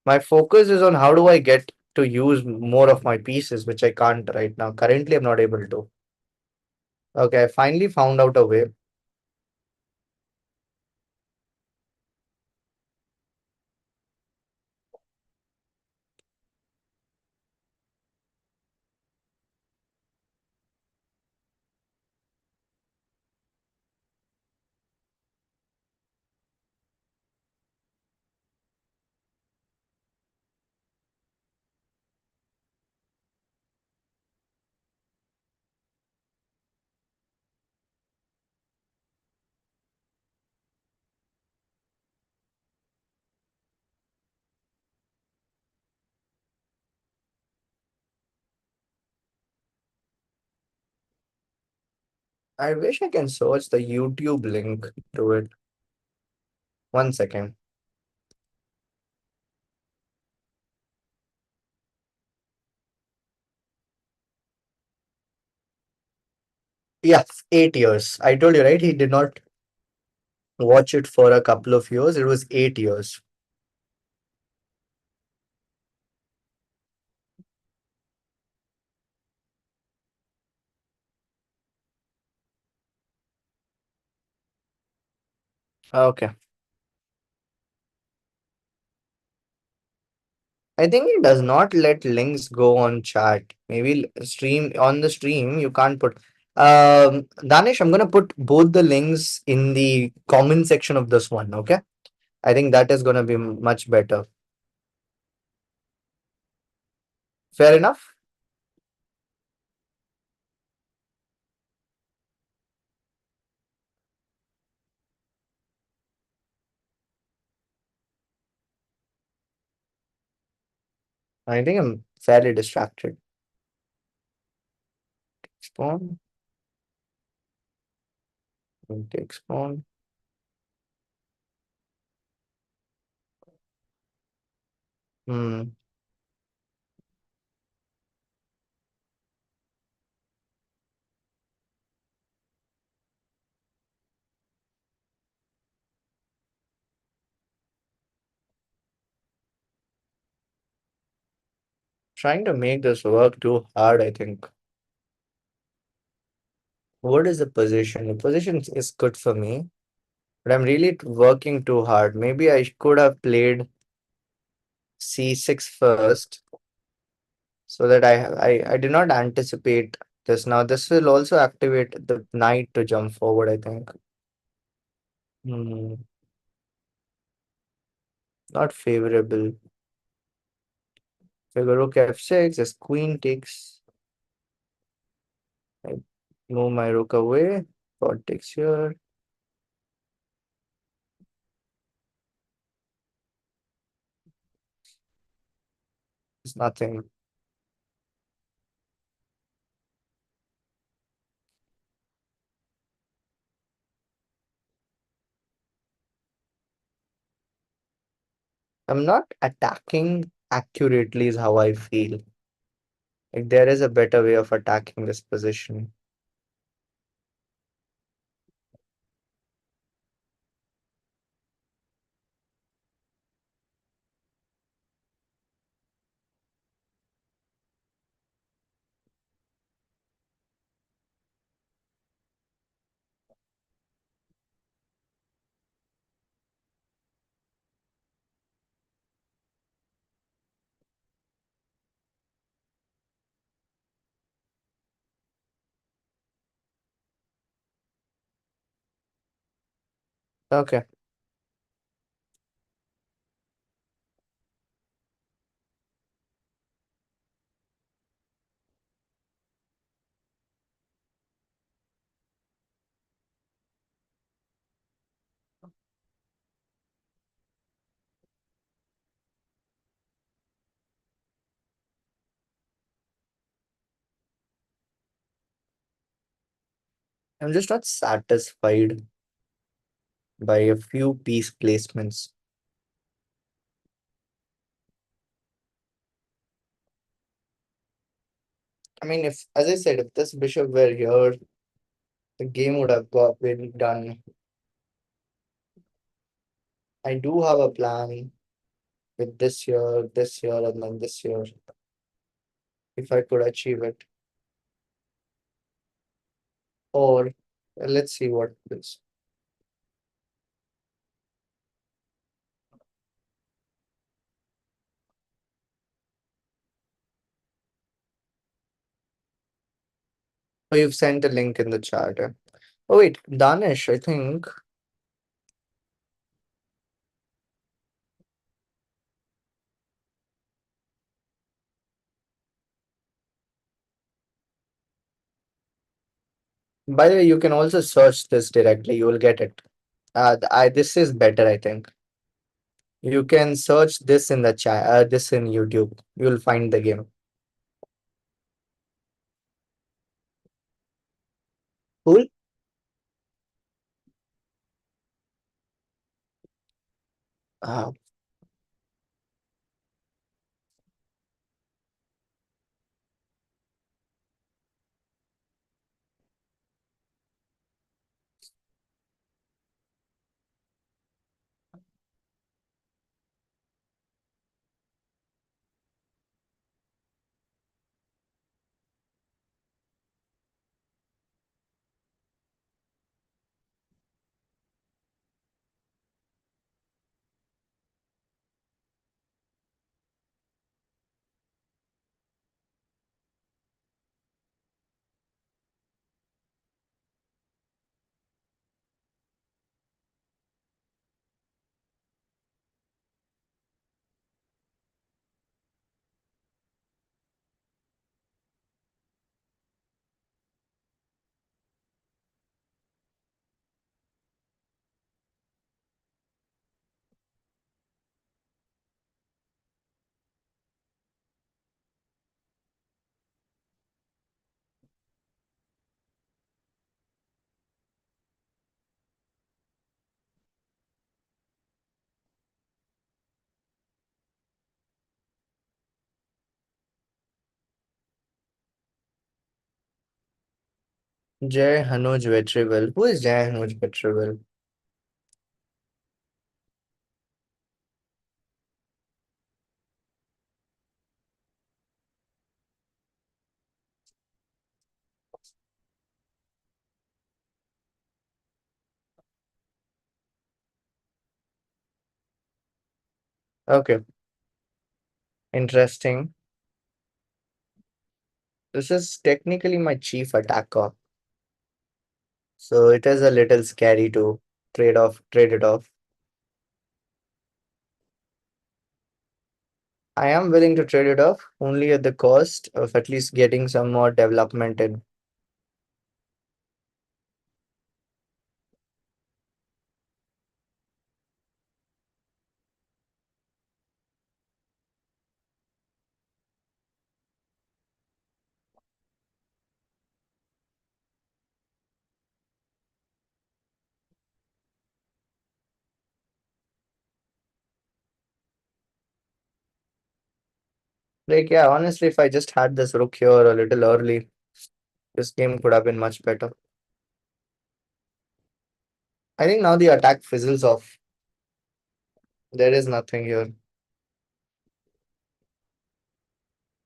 My focus is on how do I get to use more of my pieces, which I can't right now. Currently, I'm not able to. Okay, I finally found out a way. I wish I can search the YouTube link to it. 1 second. Yeah, 8 years. I told you, right? He did not watch it for a couple of years. It was 8 years. Okay. I think it does not let links go on chat. Maybe stream on the stream you can't put. Danish, I'm gonna put both the links in the comment section of this one. Okay, I think that is gonna be much better. Fair enough. I think I'm fairly distracted. Spawn, take spawn. Hmm. Trying to make this work too hard. I think. What is the position? The position is good for me, but I'm really working too hard. Maybe I could have played c6 first so that I did not anticipate this. Now this will also activate the knight to jump forward, I think. Hmm, not favorable. If I go rook f6, as queen takes, I move my rook away. Pawn takes here. It's nothing. I'm not attacking accurately is how I feel. Like there is a better way of attacking this position. Okay. I'm just not satisfied by a few piece placements. I mean, if, as I said, if this bishop were here, the game would have been done. I do have a plan with this here, and then this here, if I could achieve it. Or let's see what this. Oh, you've sent a link in the chat. Oh wait, Danish, I think. By the way, you can also search this directly. You will get it. This is better, I think. You can search this in the chat. This in YouTube. You will find the game. Cool. Uh, Jai Hanuj Vetrivel. Who is Jai Hanuj Vetrivel? Okay, interesting. This is technically my chief attacker, so it is a little scary to trade it off. I am willing to trade it off only at the cost of at least getting some more development in. Like, yeah, honestly, if I just had this rook here a little early, this game could have been much better. I think now the attack fizzles off. There is nothing here.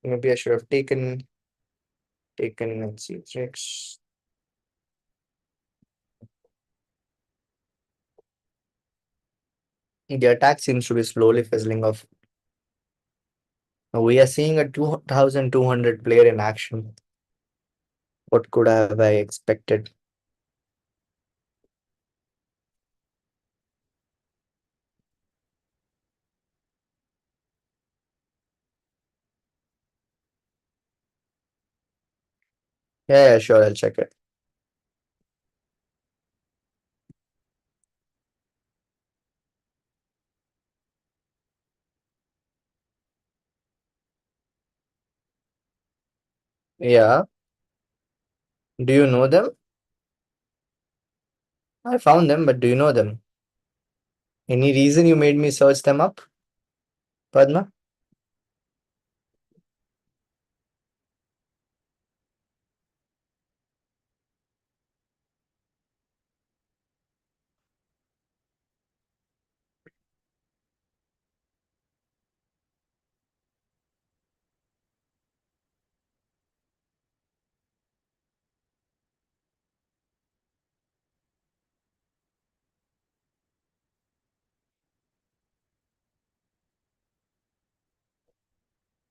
Maybe I should have taken and c6. The attack seems to be slowly fizzling off. We are seeing a 2200 player in action. What could have I expected? Yeah, yeah, sure, I'll check it. Yeah, do you know them? I found them, but do you know them? Any reason you made me search them up, Padma?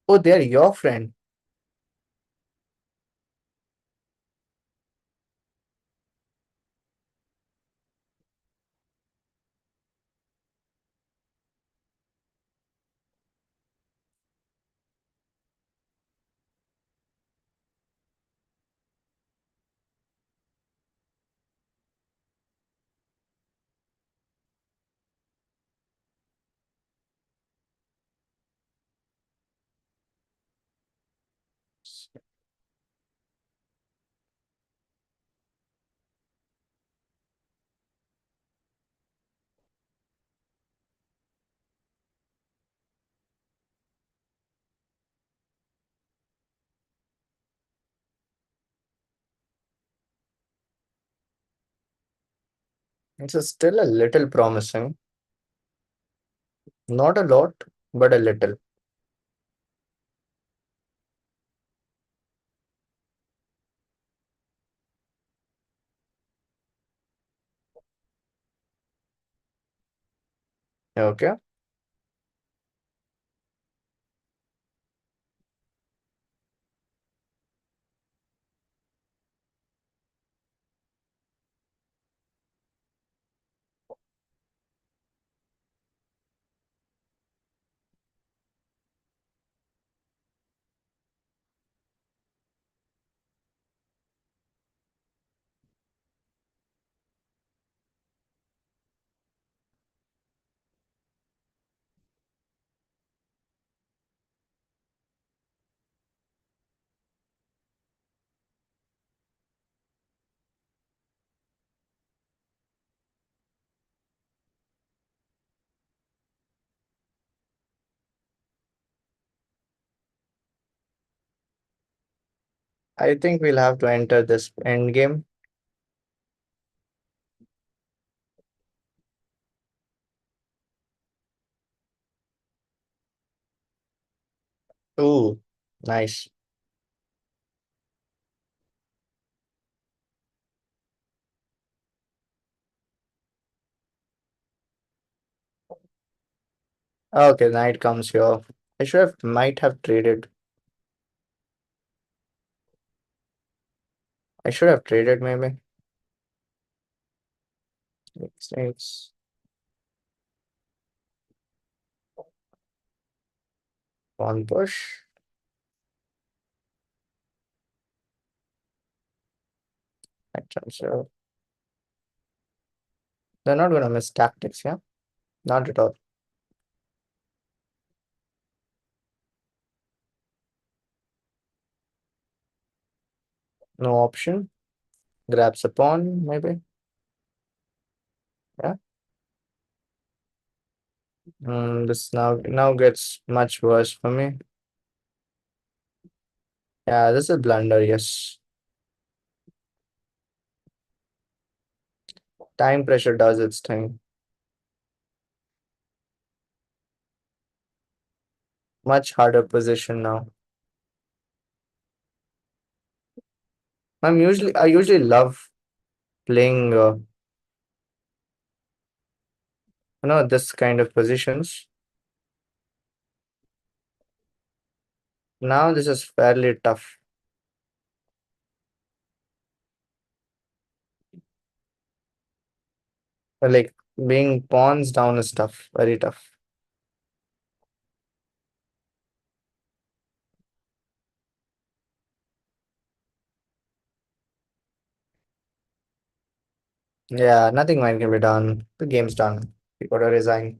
Oh, they're your friend. It's still a little promising. Not a lot, but a little. Okay. I think we'll have to enter this end game. Ooh, nice. Okay, knight comes here. I should have might have traded. I should have traded maybe. Snakes. Pawn push. Knight comes here. They're not gonna miss tactics, yeah? Not at all. No option. Grabs a pawn, maybe. Yeah. This now gets much worse for me. Yeah, this is a blunder, yes. Time pressure does its thing. Much harder position now. I usually love playing this kind of positions. Now this is fairly tough. Like being pawns down is tough, very tough. Yeah, nothing more can be done. The game's done. We gotta resign.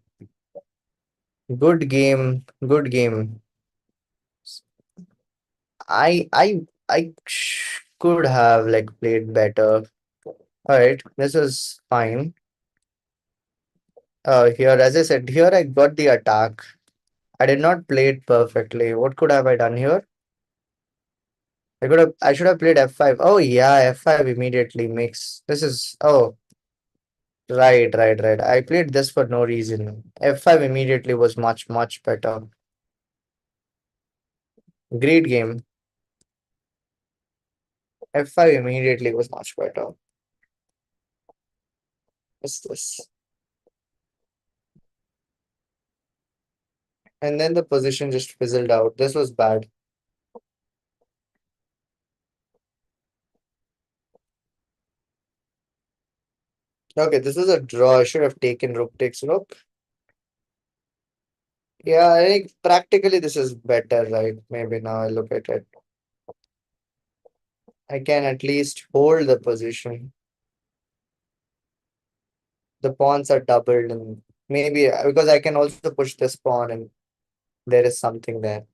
Good game, good game. I could have like played better. All right, this is fine. Here, as I said, here I got the attack. I did not play it perfectly. What could have I done here? I should have played F5. Oh yeah, F5 immediately makes this is right. I played this for no reason. F5 immediately was much better. Great game. F5 immediately was much better. What's this? And then the position just fizzled out. This was bad. Okay, this is a draw. I should have taken rook takes rook. Yeah, I think practically this is better, right? Maybe now I look at it. I can at least hold the position. The pawns are doubled, and maybe because I can also push this pawn, and there is something there.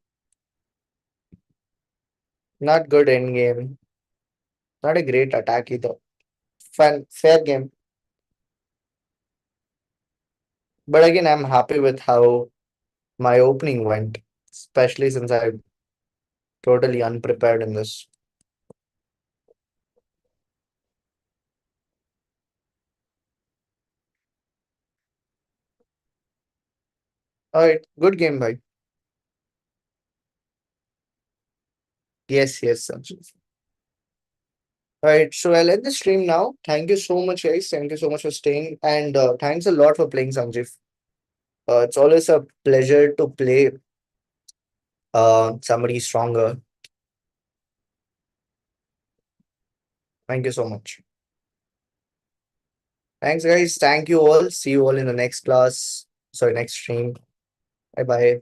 Not good end game. Not a great attack either. Fun, fair game. But again, I'm happy with how my opening went, especially since I'm totally unprepared in this. All right, good game, bye. Yes. All right, so I'll end the stream now. Thank you so much, guys. Thank you so much for staying, and thanks a lot for playing, Sanjeev. It's always a pleasure to play somebody stronger. Thank you so much. Thanks, guys. Thank you all. See you all in the next class. Sorry, next stream. Bye bye.